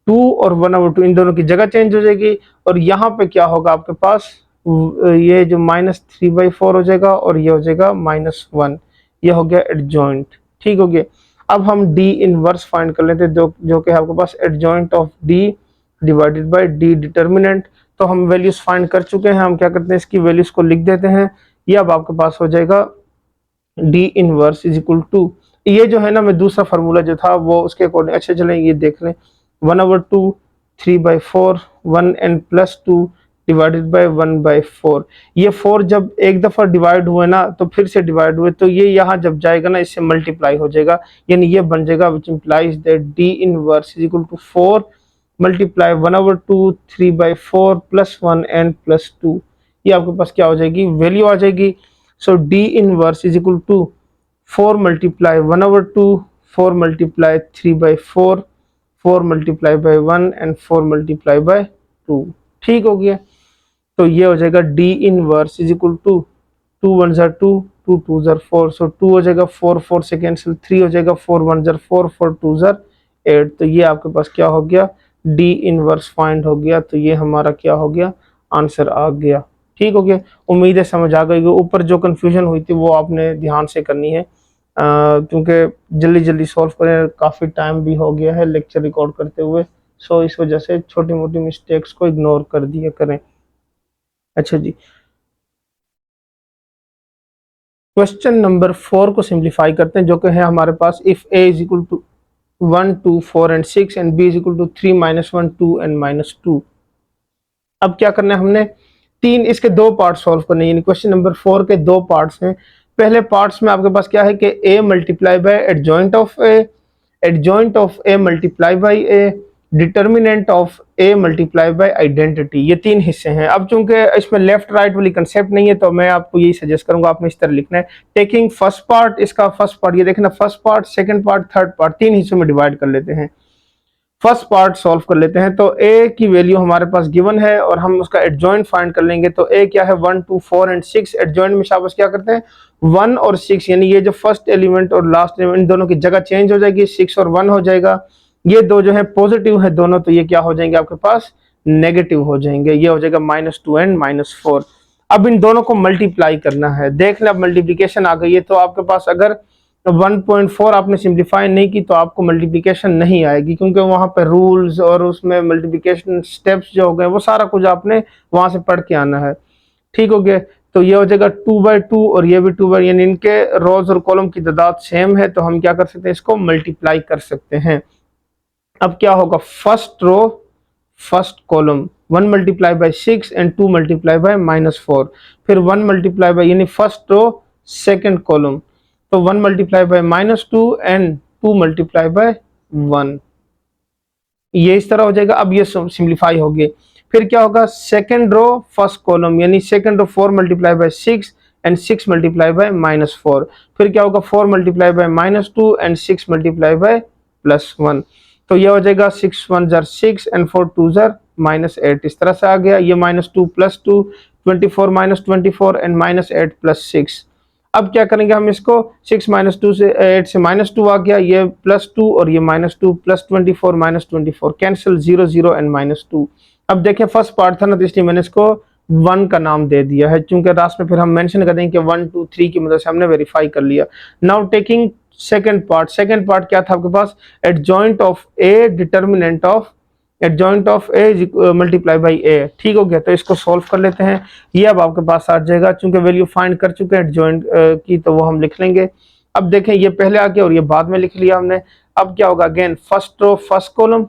2 और 1/2 इन दोनों की जगह चेंज हो जाएगी। और यहाँ पे क्या होगा आपके पास, ये जो -3/4 हो जाएगा और ये हो जाएगा -1। ये हो गया एडजॉइंट। ठीक हो गया। अब हम डी इनवर्स फाइंड कर लेते हैं, जो कि आपके पास adjoint of D divided by D determinant. तो हम वैल्यूज फाइंड कर चुके हैं। हम क्या करते हैं, इसकी वैल्यूज को लिख देते हैं। ये अब आपके पास हो जाएगा D inverse is equal to, ये जो है ना, मैं दूसरा फार्मूला जो था वो उसके अकॉर्डिंग अच्छे चलें, ये देख लें, 1/2, 3/4, 1 एंड +2 डिवाइडेड बाय 1/4। ये 4 जब एक दफा डिवाइड हुए ना तो फिर से डिवाइड हुए, तो ये यहाँ जब जाएगा ना इससे मल्टीप्लाई हो जाएगा, यानी ये बन जाएगा which implies that D inverse is equal to 4 multiply 1/2, 3/4 +1 and +2। ये आपके पास क्या हो जाएगी, वैल्यू आ जाएगी। So D inverse is equal to 4 multiply 1/2, 4 multiply 3/4, 4 multiply by 1 and 4 multiply by 2। ठीक हो गया। तो ये हो जाएगा D inverse is equal to 2 1 जार 2, 2 2 जार 4। सो 2 हो जाएगा, 4 4 से कैंसिल, 3 हो जाएगा, 4 1 जार 4, 4 2 जार 8। तो ये आपके पास क्या हो गया, डी इनवर्स फाइंड हो गया। तो ये हमारा क्या हो गया, आंसर आ गया। ठीक हो गया, उम्मीद है समझ आ गई। ऊपर जो कंफ्यूजन हुई थी वो आपने ध्यान से करनी है, क्योंकि जल्दी जल्दी सॉल्व करें, काफ़ी टाइम भी हो गया है लेक्चर रिकॉर्ड करते हुए। सो इस वजह से छोटी मोटी मिस्टेक्स को इग्नोर कर दिया करें। अच्छा जी, क्वेश्चन नंबर 4 को सिंप्लीफाई करते हैं, जो कि है हमारे पास if A is equal to 1 2 4 and 6 and B is equal to 3 -1 2 and -2। अब क्या करना है, हमने तीन इसके दो पार्ट सॉल्व करने हैं, यानी क्वेश्चन नंबर 4 के दो पार्ट्स हैं। पहले पार्ट्स में आपके पास क्या है कि A multiply by adjoint of A multiply by A, determinant of A multiply by identity. ये तीन हिस्से हैं। अब चूंकि इसमें लेफ्ट राइट वाली कंसेप्ट नहीं है, तो मैं आपको यही सजेस्ट करूंगा, आपने इस तरह लिखना है, टेकिंग फर्स्ट पार्ट, इसका फर्स्ट पार्ट ये देखना, first part, second part, third part, तीन हिस्सों में डिवाइड कर लेते हैं। फर्स्ट पार्ट सॉल्व कर लेते हैं। तो ए की वैल्यू हमारे पास गिवन है और हम उसका एडजॉइंट फाइंड कर लेंगे। तो ए क्या है, 1 2 4 एंड 6। एडजॉइंट में शाबाश क्या करते हैं, 1 और 6, यानी ये जो फर्स्ट एलिमेंट और लास्ट एलिमेंट दोनों की जगह चेंज हो जाएगी, 6 और 1 हो जाएगा। ये दो जो है पॉजिटिव है दोनों, तो ये क्या हो जाएंगे आपके पास, नेगेटिव हो जाएंगे। ये हो जाएगा -2 एंड -4। अब इन दोनों को मल्टीप्लाई करना है। देख लें, अब मल्टीप्लीकेशन आ गई है। तो आपके पास अगर 1.4 आपने सिंप्लीफाई नहीं की तो आपको मल्टीप्लिकेशन नहीं आएगी, क्योंकि वहां पे रूल्स और उसमें मल्टीप्लिकेशन स्टेप्स जो हो गए वो सारा कुछ आपने वहां से पढ़ के आना है। ठीक हो गया, तो ये हो जाएगा 2/2 और ये भी 2 यानी इनके रोज और कॉलम की तादाद सेम है, तो हम क्या कर सकते हैं, इसको मल्टीप्लाई कर सकते हैं। अब क्या होगा, first row first column 1 multiply by 6 and 2 multiply by -4, फिर 1 मल्टीप्लाई बाय यानी फर्स्ट रो सेकंड कॉलम, तो 1 multiply by -2 and 2 multiply by 1, ये इस तरह हो जाएगा। अब ये सिंप्लीफाई हो गए। फिर क्या होगा, सेकंड रो फर्स्ट कॉलम यानी second row 4 multiply by 6 and 6 multiply by -4, फिर क्या होगा, 4 multiply by -2 and 6 multiply by +1। तो ये हो जाएगा 6 1 जार 6 एंड 4 2 जार -8, इस तरह से आ गया। ये -2 +2, 24 -24 एंड -8 +6। अब क्या करेंगे हम इसको, 6 -2 से 8 से -2 आ गया, ये +2 और ये -2 +24 -24 कैंसिल, 0 0 एंड -2। अब देखें फर्स्ट पार्ट था ना, तो इसलिए मैंने इसको 1 का नाम दे दिया है, क्योंकि लास्ट में फिर हम मेंशन कर देंगे कि 1 2 3 की मदद से हमने वेरीफाई कर लिया। नाउ टेकिंग सेकंड पार्ट क्या था आपके पास, adjoint of A determinant of adjoint of A multiply by A. ठीक हो गया, तो इसको सॉल्व कर लेते हैं। ये अब आपके पास आ जाएगा, चूंकि वैल्यू फाइंड कर चुके हैं एडजॉइंट की, तो वो हम लिख लेंगे। अब देखें ये पहले आ गया और ये बाद में लिख लिया हमने। अब क्या होगा, again first row first column,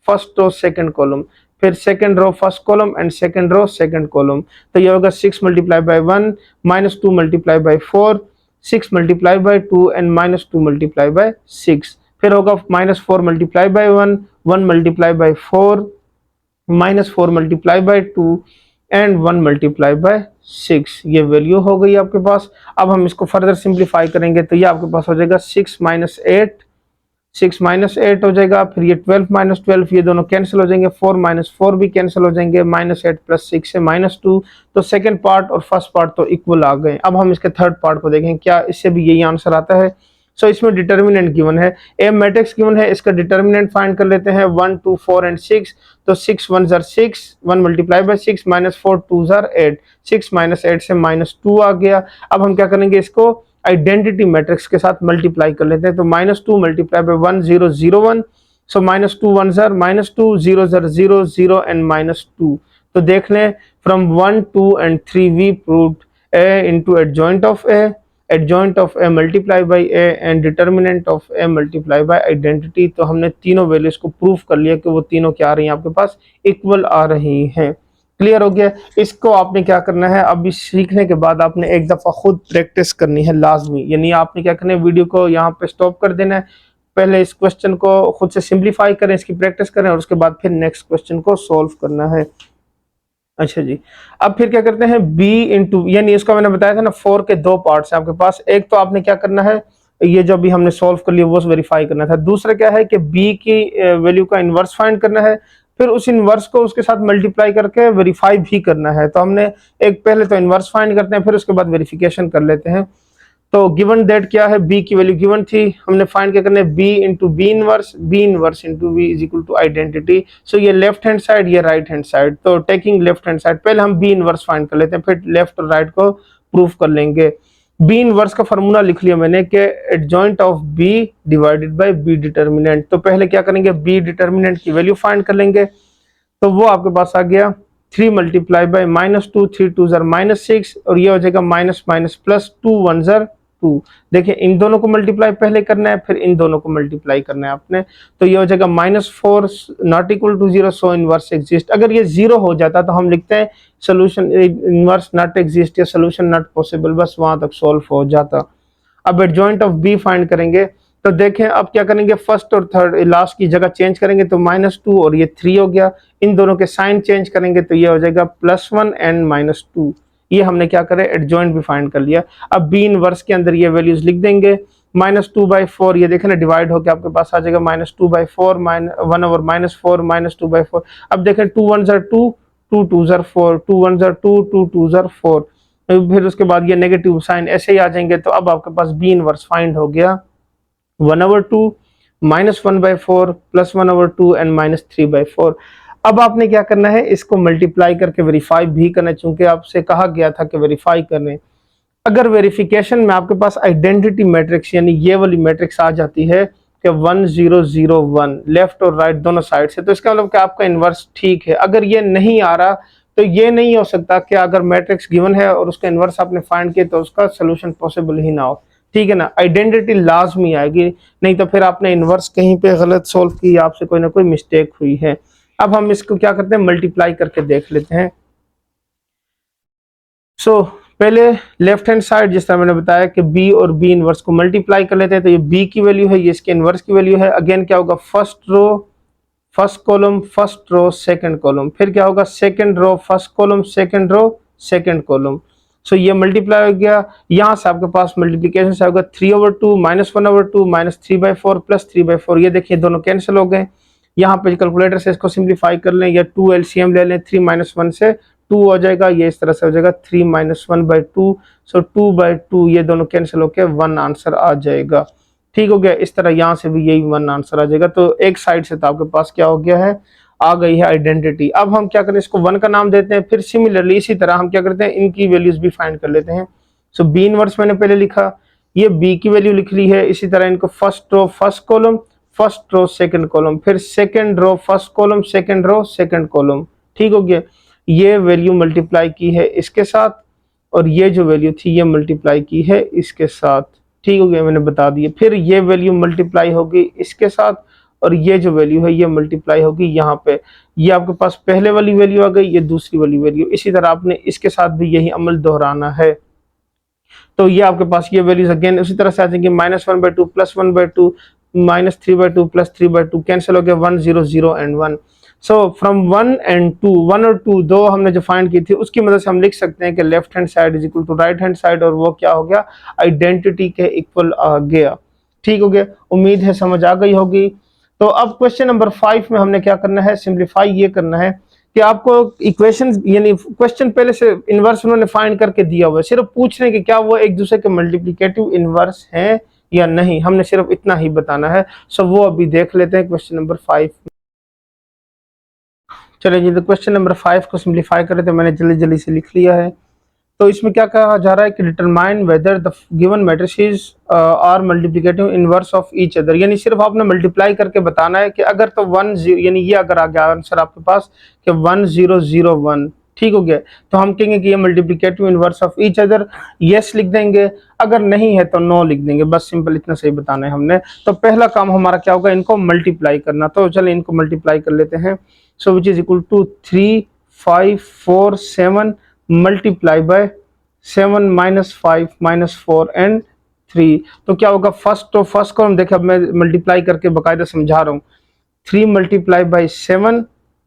first row second column, फिर second row first column and second row second column. तो ये होगा 6 multiply by 1 -2 multiply by 4, 6 multiply by 2 and -2 multiply by 6। फिर होगा -4 multiply by 1, 1 multiply by 4, -4 multiply by 2 and 1 multiply by 6। ये value हो गई आपके पास। अब हम इसको फर्दर सिंप्लीफाई करेंगे, तो ये आपके पास हो जाएगा 6 -8 हो जाएगा। फिर ये 12 -12, ये दोनों कैंसिल हो जाएंगे, 4 -4 भी कैंसिल हो जाएंगे, -8 +6 से -2। तो सेकंड पार्ट और फर्स्ट पार्ट तो इक्वल आ गए। अब हम इसके थर्ड पार्ट को देखें, क्या इससे भी यही आंसर आता है। सो इसमें डिटर्मिनेंट गिवन है, ए मैट्रिक्स गिवन है, इसका डिटर्मिनेंट फाइंड कर लेते हैं, 1 2 4 एंड 6। तो 6 1 जार 6, 1 मल्टीप्लाई बाय 6 -4 2 जार 8, 6 -8 से -2 आ गया। अब हम क्या करेंगे, इसको आइडेंटिटी मैट्रिक्स के साथ मल्टीप्लाई कर लेते हैं। तो -2 मल्टीप्लाई बाय 1 0 0 1, सो -2 1 जार -2, 0 जार 0 0 एंड -2। तो देख लें, from 1 2 and 3 we proved A into adjoint of A, adjoint of A multiply by A and determinant of A multiply by identity. तो हमने तीनों वैल्यूज को प्रूफ कर लिया कि वो तीनों क्या आ रही हैं आपके पास, इक्वल आ रही हैं। क्लियर हो गया। इसको आपने क्या करना है, अब इस सीखने के बाद आपने एक दफ़ा खुद प्रैक्टिस करनी है लाजमी, यानी आपने क्या करना है, वीडियो को यहाँ पे स्टॉप कर देना है, पहले इस क्वेश्चन को खुद से सिंप्लीफाई करें, इसकी प्रैक्टिस करें और उसके बाद फिर नेक्स्ट क्वेश्चन को सॉल्व करना है। अच्छा जी, अब फिर क्या करते हैं, b इंटू, यानी इसका मैंने बताया था ना 4 के दो पार्ट्स हैं आपके पास। एक तो आपने क्या करना है, ये जो भी हमने सॉल्व कर लिया वो वेरीफाई करना था। दूसरा क्या है कि b की वैल्यू का इन्वर्स फाइंड करना है, फिर उस इन्वर्स को उसके साथ मल्टीप्लाई करके वेरीफाई भी करना है। तो हमने एक पहले तो इन्वर्स फाइंड करते हैं, फिर उसके बाद वेरिफिकेशन कर लेते हैं। तो गिवन दैट क्या है, बी की वैल्यू गिवन थी, हमने फाइंड क्या करना है, B into B inverse into B is equal to identity. So ये लेफ्ट हैंड साइड, ये राइट हैंड साइड। तो टेकिंग लेफ्ट हैंड साइड, पहले हम बी इनवर्स फाइंड कर लेते हैं, फिर लेफ्ट और राइट को प्रूफ कर लेंगे। बी इनवर्स का फॉर्मूला लिख लिया मैंने कि adjoint of B divided by B determinant. तो पहले क्या करेंगे, बी डिटर्मिनेंट की वैल्यू फाइंड कर लेंगे। तो वो आपके पास आ गया 3 मल्टीप्लाई बाय -2, 3 2 जार -6, और ये हो जाएगा माइनस माइनस प्लस 2 1 जार 2। देखिए इन दोनों को मल्टीप्लाई पहले करना है, फिर इन दोनों को मल्टीप्लाई करना है आपने। तो ये हो जाएगा -4 not equal to 0, so inverse exist. अगर ये 0 हो जाता तो हम लिखते हैं सोल्यूशन इनवर्स नॉट एग्जिस्ट या सोल्यूशन नॉट पॉसिबल, बस वहां तक सॉल्व हो जाता। अब एडजॉइंट ऑफ बी फाइंड करेंगे। तो देखें अब क्या करेंगे, फर्स्ट और थर्ड लास्ट की जगह चेंज करेंगे, तो -2 और ये 3 हो गया। इन दोनों के साइन चेंज करेंगे तो ये हो जाएगा +1 एंड -2। ये हमने क्या करे, एडजॉइंट भी फाइंड कर लिया। अब बी इनवर्स के अंदर ये वैल्यूज लिख देंगे। -2/4, ये देखें ना डिवाइड होकर आपके पास आ जाएगा -2/4 1/-4 -2/4। अब देखें 2 1 जार 2, 2 2 जार 4, 2 1 जार 2, 2 2 जार 4। फिर उसके बाद ये नेगेटिव साइन ऐसे ही आ जाएंगे। तो अब आपके पास बी इनवर्स फाइंड हो गया 1/2 -1/4 +1/2 एंड -3/4। अब आपने क्या करना है, इसको मल्टीप्लाई करके वेरीफाई भी करना है, चूंकि आपसे कहा गया था कि वेरीफाई करने। अगर वेरिफिकेशन में आपके पास आइडेंटिटी मैट्रिक्स यानी ये वाली मैट्रिक्स आ जाती है कि 1 0 0 1 लेफ्ट और राइट दोनों साइड से, तो इसका मतलब कि आपका इनवर्स ठीक है। अगर ये नहीं आ रहा तो ये नहीं हो सकता कि अगर मैट्रिक्स गिवन है और उसका इनवर्स आपने फाइंड किया तो उसका सोल्यूशन पॉसिबल ही ना हो, ठीक है ना। आइडेंटिटी लाजमी आएगी, नहीं तो फिर आपने इनवर्स कहीं पे गलत सोल्व की, आपसे कोई ना कोई मिस्टेक हुई है। अब हम इसको क्या करते हैं, मल्टीप्लाई करके देख लेते हैं। सो पहले लेफ्ट हैंड साइड जिस तरह मैंने बताया कि b और b इनवर्स को मल्टीप्लाई कर लेते हैं, तो ये b की वैल्यू है, ये इसके इनवर्स की वैल्यू है। अगेन क्या होगा, first row first column first row second column, फिर क्या होगा second row first column second row second column. So ये मल्टीप्लाई हो गया। यहाँ से आपके पास मल्टीप्लीकेशन से होगा 3/2 -1/2 -3/4 +3/4। ये देखिए दोनों कैंसिल हो गए। यहाँ पे कैलकुलेटर से इसको सिंप्लीफाई कर लें या 2 एलसीएम ले लें, 3 - 1 से 2 हो जाएगा, ये इस तरह से हो जाएगा 3 - 1/2। सो 2/2 ये दोनों कैंसिल होकर 1 आंसर आ जाएगा। ठीक हो गया। इस तरह यहाँ से भी यही 1 आंसर आ जाएगा। तो एक साइड से तो आपके पास क्या हो गया है, आ गई है आइडेंटिटी। अब हम क्या करें, इसको 1 का नाम देते हैं। फिर सिमिलरली इसी तरह हम क्या करते हैं, इनकी वैल्यूज भी फाइंड कर लेते हैं। सो बी इनवर्स मैंने पहले लिखा, ये बी की वैल्यू लिख ली है। इसी तरह इनको first row first column first row second column, फिर second row first column second row second column. ठीक हो गया। ये वैल्यू मल्टीप्लाई की है इसके साथ, और ये जो वैल्यू थी ये मल्टीप्लाई की है इसके साथ। ठीक हो गया, मैंने बता दिया। फिर ये वैल्यू मल्टीप्लाई होगी इसके साथ, और ये जो वैल्यू है ये मल्टीप्लाई होगी यहाँ पे। ये आपके पास पहले वाली वैल्यू आ गई, ये दूसरी वाली वैल्यू। इसी तरह आपने इसके साथ भी यही अमल दोहराना है। तो ये आपके पास ये वैल्यूज अगेन उसी तरह से आ जाएंगे, -1/2 +1/2 -3/2 +3/2 कैंसिल हो गया, 1 0 0 एंड 1। सो फ्रॉम 1 एंड 2, 1 और 2 दो हमने जो फाइंड की थी उसकी मदद से हम लिख सकते हैं कि left hand side is equal to right hand side, और वो क्या हो गया, आइडेंटिटी के इक्वल आ गया। ठीक हो गया, उम्मीद है समझ आ गई होगी। तो अब क्वेश्चन नंबर 5 में हमने क्या करना है, सिंप्लीफाई ये करना है कि आपको इक्वेशन यानी क्वेश्चन पहले से इनवर्स उन्होंने फाइंड करके दिया हुआ है, सिर्फ पूछ रहे हैं कि क्या वो एक दूसरे के मल्टीप्लिकेटिव इनवर्स हैं या नहीं, हमने सिर्फ इतना ही बताना है। सो वो अभी देख लेते हैं क्वेश्चन नंबर 5। चलिए जी, तो क्वेश्चन नंबर 5 को सिंप्लीफाई करें तो मैंने जल्दी जल्दी से लिख लिया है। तो इसमें क्या कहा जा रहा है कि determine whether the given matrices are multiplicative inverse of each other, यानी सिर्फ आपने मल्टीप्लाई करके बताना है कि अगर तो 1 0 यानी ये अगर आ गया आंसर आपके पास कि 1 0 0 1, ठीक हो गया, तो हम कहेंगे कि ये multiplicative inverse of each other, yes लिख देंगे। अगर नहीं है तो नो लिख देंगे, बस सिंपल इतना सही बताना है हमने। तो पहला काम हमारा क्या होगा, इनको मल्टीप्लाई करना। तो चलिए इनको मल्टीप्लाई कर लेते हैं। So which is equal to 3 5 4 7 multiply by 7 -5 -4 and 3। तो क्या होगा, फर्स्ट कॉलम देखिए, अब मैं मल्टीप्लाई करके बकायदा समझा रहा हूँ। 3 मल्टीप्लाई बाय 7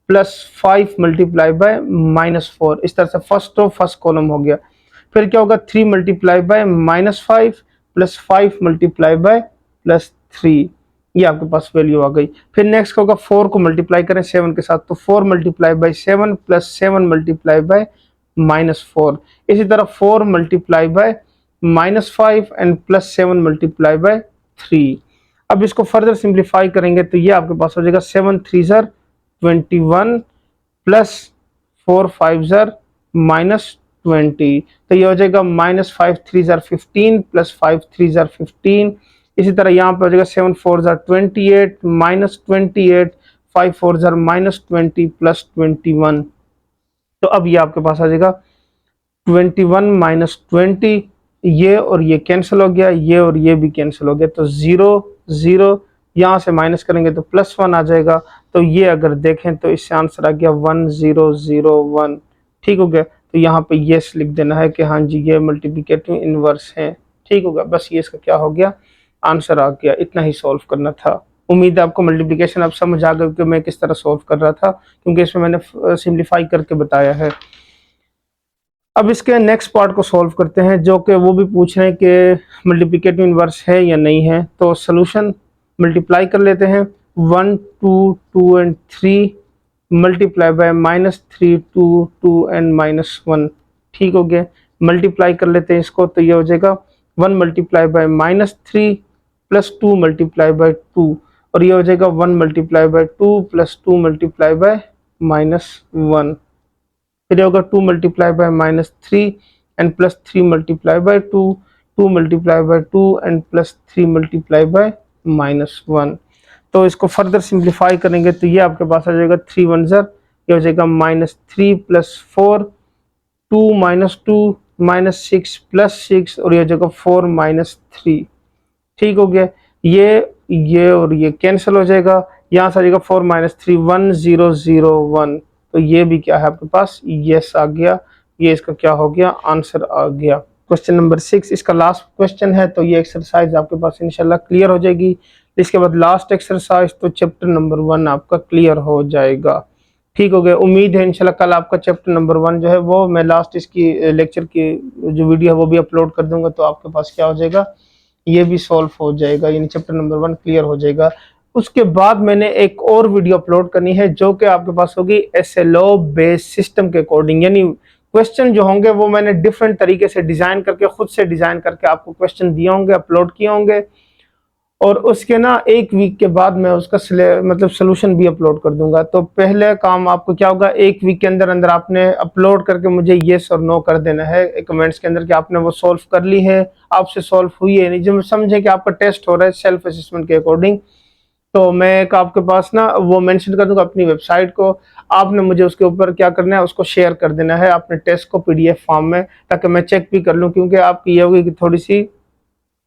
+5 मल्टीप्लाई बाय -4, इस तरह से फर्स्ट रो फर्स्ट कॉलम हो गया। फिर क्या होगा, 3 मल्टीप्लाई बाय -5 +5 मल्टीप्लाई बाय +3, ये आपके पास वैल्यू आ गई। फिर नेक्स्ट होगा 4 को मल्टीप्लाई करें 7 के साथ, तो 4 मल्टीप्लाई बाय 7 +7 मल्टीप्लाई बाय -4। इसी तरह 4 multiply bye -5 and +7 multiply by 3। अब इसको फर्दर सिंप्लीफाई करेंगे तो ये आपके पास हो जाएगा 7 3 ज़र 21 प्लस 4 5 ज़र -20। तो ये हो जाएगा -5 3 ज़र 15 प्लस 5 3 ज़र 15। इसी तरह यहाँ पे हो जाएगा 7 4 ज़र 28 -28 5 4 ज़र -20 प्लस 21। तो अब ये आपके पास आ जाएगा 21 -20, ये और ये कैंसिल हो गया, ये और ये भी कैंसिल हो गया, तो 0 0 यहाँ से माइनस करेंगे तो +1 आ जाएगा। तो ये अगर देखें तो इससे आंसर आ गया 1001। ठीक हो गया। तो यहाँ पे यस लिख देना है कि हाँ जी ये मल्टीप्लिकेटिव इनवर्स है। ठीक हो गया। बस ये इसका क्या हो गया, आंसर आ गया। इतना ही सॉल्व करना था। उम्मीद है आपको मल्टीप्लिकेशन अब समझ आ गया कि मैं किस तरह सॉल्व कर रहा था, क्योंकि इसमें मैंने सिंप्लीफाई करके बताया है। अब इसके नेक्स्ट पार्ट को सॉल्व करते हैं, जो कि वो भी पूछ रहे हैं कि मल्टीप्लिकेटिव इनवर्स है या नहीं है। तो सॉल्यूशन मल्टीप्लाई कर लेते हैं। 1 2 2 एंड 3 मल्टीप्लाई बाय -3 2 2 एंड -1। ठीक हो गया। मल्टीप्लाई कर लेते हैं इसको, तो ये हो जाएगा 1 multiply by -3 plus 2 multiply by 2, और ये हो जाएगा 1 multiply by 2 plus 2 multiply by -1। फिर होगा 2 multiply by -3 and plus 3 multiply by 2, 2 multiply by 2 and plus 3 multiply by -1। तो इसको फर्दर सिंप्लीफाई करेंगे तो ये आपके पास आ जाएगा 3 1 ज़र, ये हो जाएगा -3 प्लस 4 2 -2 -6 प्लस 6, और ये हो जाएगा 4 -3। ठीक हो गया। ये और ये कैंसिल हो जाएगा, यहाँ से आ जाएगा 4 -3 1001। तो ये भी क्या है आपके पास, यस आ गया। ये इसका क्या हो गया, आंसर आ गया। क्वेश्चन नंबर 6 इसका लास्ट क्वेश्चन है, तो ये एक्सरसाइज आपके पास इंशाल्लाह क्लियर हो जाएगी। इसके बाद लास्ट एक्सरसाइज, तो चैप्टर नंबर 1 आपका क्लियर हो जाएगा। ठीक हो गया। उम्मीद है इंशाल्लाह कल आपका चैप्टर नंबर 1 जो है वो मैं लास्ट इसकी लेक्चर की जो वीडियो है वो भी अपलोड कर दूंगा, तो आपके पास क्या हो जाएगा, ये भी सॉल्व हो जाएगा, यानी चैप्टर नंबर 1 क्लियर हो जाएगा। उसके बाद मैंने एक और वीडियो अपलोड करनी है जो कि आपके पास होगी एसएलओ बेस्ड सिस्टम के अकॉर्डिंग, यानी क्वेश्चन जो होंगे वो मैंने डिफरेंट तरीके से डिजाइन करके, खुद से डिजाइन करके आपको क्वेश्चन दिए होंगे, अपलोड किए होंगे, और उसके ना एक वीक के बाद मैं उसका मतलब सोल्यूशन भी अपलोड कर दूंगा। तो पहले काम आपको क्या होगा, एक वीक के अंदर अंदर आपने अपलोड करके मुझे येस और नो कर देना है कमेंट्स के अंदर कि आपने वो सॉल्व कर ली है, आपसे सॉल्व हुई है नहीं, जब समझे कि आपका टेस्ट हो रहा है सेल्फ असेसमेंट के अकॉर्डिंग। तो मैं एक आपके पास ना वो मेंशन कर दूंगा अपनी वेबसाइट को, आपने मुझे उसके ऊपर क्या करना है, उसको शेयर कर देना है अपने टेस्ट को पीडीएफ फॉर्म में, ताकि मैं चेक भी कर लूं, क्योंकि आपकी ये होगी कि थोड़ी सी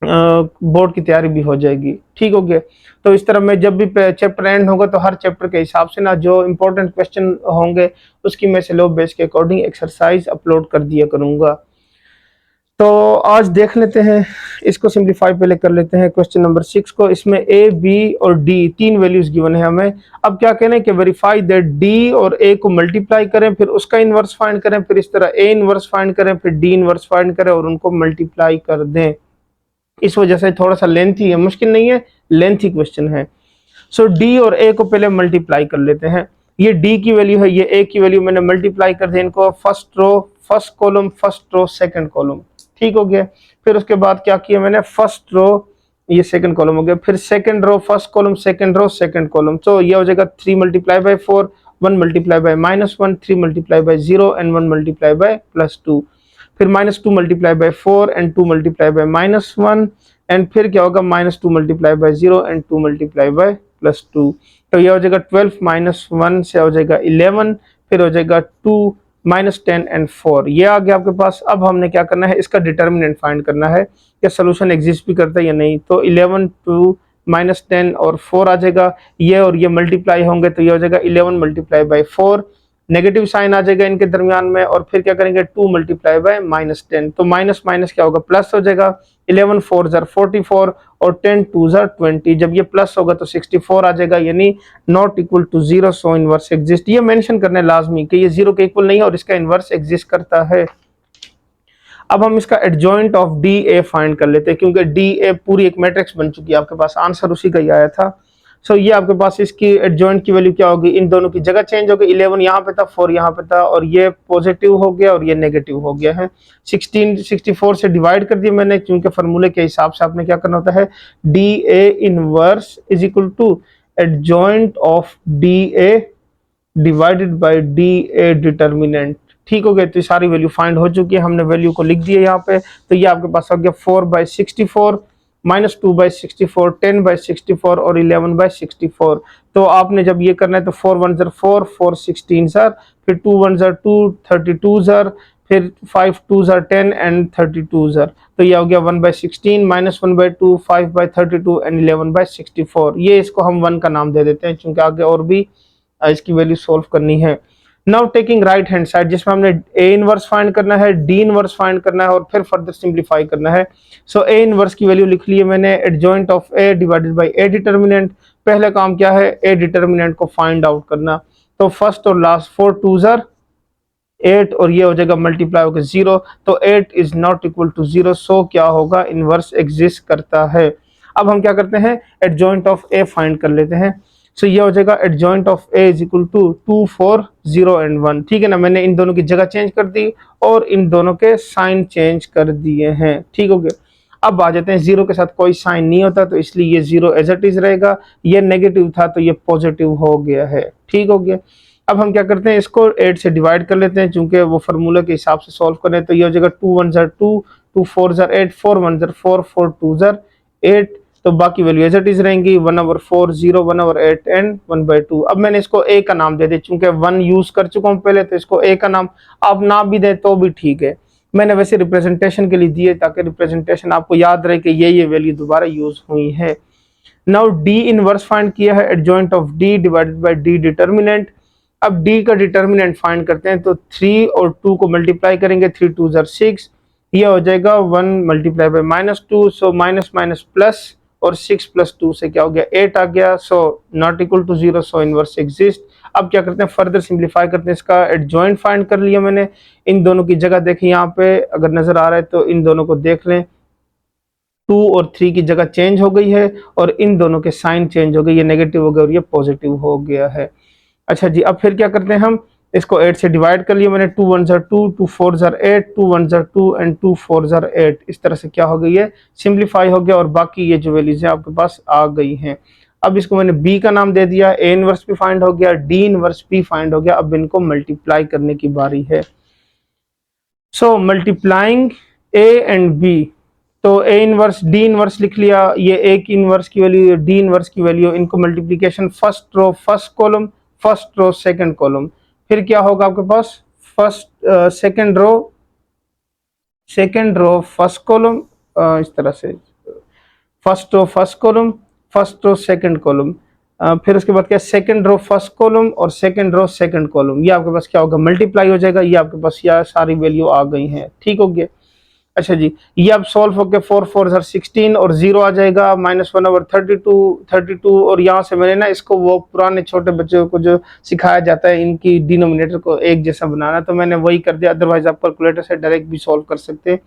बोर्ड की तैयारी भी हो जाएगी। ठीक हो गया। तो इस तरह मैं जब भी चैप्टर एंड होगा तो हर चैप्टर के हिसाब से ना जो इंपॉर्टेंट क्वेश्चन होंगे उसकी मैं सिलेबस बेस के अकॉर्डिंग एक्सरसाइज अपलोड कर दिया करूंगा। तो आज देख लेते हैं इसको, सिंप्लीफाई पहले कर लेते हैं क्वेश्चन नंबर 6 को। इसमें ए बी और डी तीन वैल्यूज गिवन है हमें। अब क्या कहना है कि वेरीफाई दैट डी और ए को मल्टीप्लाई करें, फिर उसका इनवर्स फाइंड करें, फिर इस तरह ए इनवर्स फाइंड करें, फिर डी इनवर्स फाइंड करें और उनको मल्टीप्लाई कर दें। इस वजह से थोड़ा सा लेंथी है, मुश्किल नहीं है, लेंथी क्वेश्चन है। सो डी और ए को पहले मल्टीप्लाई कर लेते हैं। ये डी की वैल्यू है, ये ए की वैल्यू, मैंने मल्टीप्लाई कर दिया इनको, first row first column, first row second column. ठीक हो गया। फिर उसके बाद क्या किया मैंने, फर्स्ट रो ये सेकंड कॉलम हो गया, फिर second row first column, second row second column. तो ये हो जाएगा 3 multiply by 4, 1 multiply by -1, 3 multiply by 0 and 1 multiply by +2। फिर -2 multiply by 4 and 2 multiply by -1, and फिर क्या होगा -2 multiply by 0 and 2 multiply by +2। तो ये हो जाएगा 12 -1 से हो जाएगा 11, फिर हो जाएगा 2 -10 एंड 4। ये आ गया आपके पास। अब हमने क्या करना है, इसका डिटर्मिनेंट फाइंड करना है कि सोल्यूशन एग्जिस्ट भी करता है या नहीं। तो 11 2 -10 और 4 आ जाएगा, ये और ये मल्टीप्लाई होंगे तो ये हो जाएगा 11 मल्टीप्लाई बाय 4, नेगेटिव साइन आ जाएगा इनके दरमियान में, और फिर क्या करेंगे 2 मल्टीप्लाई बाय -10, तो माइनस माइनस क्या होगा, प्लस हो जाएगा। 11 4 ज़र 44 और 10 2 ज़र 20, जब ये प्लस होगा तो 64 आ जाएगा, यानी not equal to 0, so inverse exist. ये मेंशन करना है लाजमी कि ये 0 के इक्वल नहीं है और इसका इनवर्स एग्जिस्ट करता है। अब हम इसका adjoint of D A find कर लेते हैं, क्योंकि डी ए पूरी एक मैट्रिक्स बन चुकी है आपके पास, आंसर उसी का ही आया था। सो ये आपके पास इसकी एडजॉइंट की वैल्यू क्या होगी, इन दोनों की जगह चेंज हो गई, 11 यहाँ पे था, 4 यहाँ पे था, और ये पॉजिटिव हो गया और ये नेगेटिव हो गया है। 64 से डिवाइड कर दिया मैंने, क्योंकि फार्मूले के हिसाब से आपने क्या करना होता है, D A inverse is equal to adjoint of D A divided by D A determinant. ठीक हो गया, तो सारी वैल्यू फाइंड हो चुकी है, हमने वैल्यू को लिख दिया यहाँ पे। तो ये आपके पास हो गया 4/64 माइनस 2/64, 10/64 और 11/64। तो आपने जब ये करना है तो 4 1 ज़र 4, 4 16 ज़र, फिर 2 1 ज़र 2, 32 ज़र, फिर 5 2 ज़र 10 एंड 32 ज़र। तो ये हो गया 1/16 माइनस 1/2, 5/32 एंड 11/64। ये इसको हम 1 का नाम दे देते हैं, क्योंकि आगे और भी इसकी वैल्यू सोल्व करनी है। Now taking right hand side, जिसमें हमने ए इनवर्स फाइंड करना है, डी इनवर्स फाइंड करना है और फिर फर्दर सिंप्लीफाई करना है। सो ए इनवर्स की वैल्यू लिख ली है मैंने, adjoint of A divided by A determinant. पहला काम क्या है, ए डिटर्मिनेंट को फाइंड आउट करना। तो फर्स्ट और लास्ट 4 2 ज़र 8 और ये हो जाएगा मल्टीप्लाई होकर 0। तो 8 इज नॉट इक्वल टू 0, सो क्या होगा, इनवर्स एग्जिस्ट करता है। अब हम क्या करते हैं, एडजॉइंट ऑफ ए फाइंड कर लेते हैं। सो ये हो जाएगा adjoint of A is equal to 2 4 0 and 1। ठीक है ना, मैंने इन दोनों की जगह चेंज कर दी और इन दोनों के साइन चेंज कर दिए हैं। ठीक हो गया, अब आ जाते हैं, 0 के साथ कोई साइन नहीं होता तो इसलिए ये 0 एज इट इज रहेगा, ये नेगेटिव था तो ये पॉजिटिव हो गया है। ठीक हो गया, अब हम क्या करते हैं, इसको 8 से डिवाइड कर लेते हैं, चूंकि वो फार्मूला के हिसाब से सॉल्व करें। तो ये हो जाएगा 2 1 ज़र 2, 2 4 ज़र 8, 4 1 ज़र 4, 4 2 ज़र 8। तो बाकी वैल्यू एज इट इज रहेंगी, 1/4 0, 1/8 एंड 1/2। अब मैंने इसको ए का नाम दे दिया, चूंकि 1 यूज कर चुका हूँ पहले, तो इसको ए का नाम आप ना भी दें तो भी ठीक है। मैंने वैसे रिप्रेजेंटेशन के लिए दिए, ताकि रिप्रेजेंटेशन आपको याद रहे कि ये वैल्यू दोबारा यूज हुई है। नाउ डी इनवर्स फाइंड किया है, adjoint of D divided by D determinant. अब डी का डिटर्मिनेंट फाइंड करते हैं, तो 3 और 2 को मल्टीप्लाई करेंगे, 3 2 ज़र 6, ये हो जाएगा 1 multiply by -2, so minus minus plus, और 6 + 2 से क्या हो गया, 8 आ गया। So not equal to 0, so inverse exist. अब क्या करते हैं, फर्दर सिंप्लीफाई करते हैं, इसका एडजॉइंट फाइंड कर लिया मैंने। इन दोनों की जगह देखिए, यहाँ पे अगर नजर आ रहा है तो इन दोनों को देख लें, 2 और 3 की जगह चेंज हो गई है और इन दोनों के साइन चेंज हो गए, ये नेगेटिव हो गया और ये पॉजिटिव हो गया है। अच्छा जी, अब फिर क्या करते हैं, हम इसको 8 से डिवाइड कर लिया मैंने, 2 1 ज़र 2, 2 4 ज़र 8, 2 1 ज़र 2 एंड 2 4 ज़र 8। इस तरह से क्या हो गई है, सिंप्लीफाई हो गया और बाकी ये जो वैल्यूज है आपके पास आ गई हैं। अब इसको मैंने बी का नाम दे दिया, ए इनवर्स भी फाइंड हो गया, डी इनवर्स भी फाइंड हो गया। अब इनको मल्टीप्लाई करने की बारी है। सो मल्टीप्लाइंग ए एंड बी, तो ए इनवर्स डी इनवर्स लिख लिया, ये ए की इनवर्स की वैल्यू, डी इनवर्स की वैल्यू, इनको multiplication first row first column, first row second column. फिर क्या होगा आपके पास, first second row first column, इस तरह से first row first column, first row second column, फिर उसके बाद क्या, सेकंड रो फर्स्ट कॉलम और सेकंड रो सेकंड कॉलम। ये आपके पास क्या होगा, मल्टीप्लाई हो जाएगा। ये आपके पास यह सारी वैल्यू आ गई हैं। ठीक हो गया, अच्छा जी, ये अब सॉल्व होकर 4 4 ज़र 16 और 0 आ जाएगा, -1/32 और यहाँ से मैंने ना इसको वो पुराने छोटे बच्चों को जो सिखाया जाता है इनकी डिनोमिनेटर को एक जैसा बनाना, तो मैंने वही कर दिया। अदरवाइज आप कैलकुलेटर से डायरेक्ट भी सॉल्व कर सकते हैं।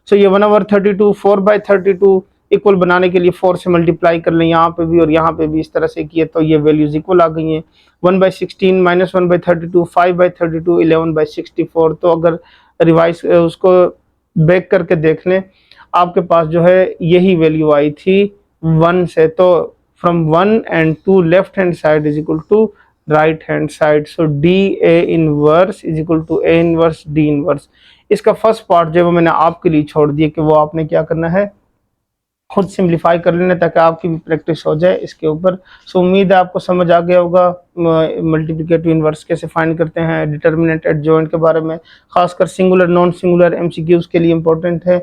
सो ये 1/32 4/32 इक्वल बनाने के लिए 4 से मल्टीप्लाई कर लें, यहाँ पे भी और यहाँ पे भी इस तरह से किए, तो ये वैल्यूज इक्वल आ गई हैं। 1/16 -1/32, 5/32, 11/64। तो अगर रिवाइज उसको बैक करके देख लें, आपके पास जो है यही वैल्यू आई थी 1 से। तो from 1 and 2 left hand side is equal to right hand side. So D A inverse is equal to A inverse D inverse. इसका फर्स्ट पार्ट जो है वो मैंने आपके लिए छोड़ दिया कि वो आपने क्या करना है, खुद सिंप्लीफाई कर लेना, ताकि आपकी भी प्रैक्टिस हो जाए इसके ऊपर। सो उम्मीद है आपको समझ आ गया होगा मल्टीप्लिकेटिव इनवर्स कैसे फाइंड करते हैं, डिटर्मिनेंट एडजॉइंट के बारे में, खासकर सिंगुलर नॉन सिंगुलर एमसीक्यूज के लिए इंपॉर्टेंट है।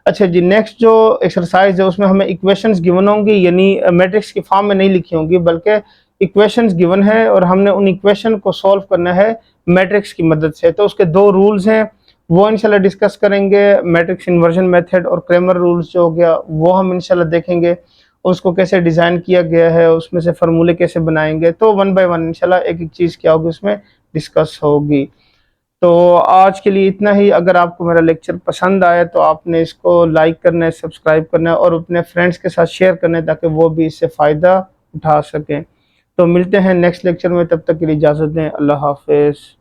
अच्छा जी, नेक्स्ट जो एक्सरसाइज है उसमें हमें इक्वेशंस गिवन होंगी, यानी मैट्रिक्स की फॉर्म में नहीं लिखी होंगी, बल्कि इक्वेशंस गिवन है और हमने उन इक्वेशन को सॉल्व करना है मैट्रिक्स की मदद से। तो उसके 2 रूल्स हैं, वो इंशाल्लाह डिस्कस करेंगे। मैट्रिक्स इन्वर्जन मेथड और क्रैमर रूल्स जो हो गया वो हम इंशाल्लाह देखेंगे, उसको कैसे डिज़ाइन किया गया है, उसमें से फार्मूले कैसे बनाएंगे। तो 1 बाय 1 इंशाल्लाह एक एक चीज़ क्या होगी उसमें डिस्कस होगी। तो आज के लिए इतना ही। अगर आपको मेरा लेक्चर पसंद आया तो आपने इसको लाइक करना है, सब्सक्राइब करना है और अपने फ्रेंड्स के साथ शेयर करना है, ताकि वो भी इससे फ़ायदा उठा सकें। तो मिलते हैं नेक्स्ट लेक्चर में, तब तक के लिए इजाज़त दें। अल्लाह हाफिज़।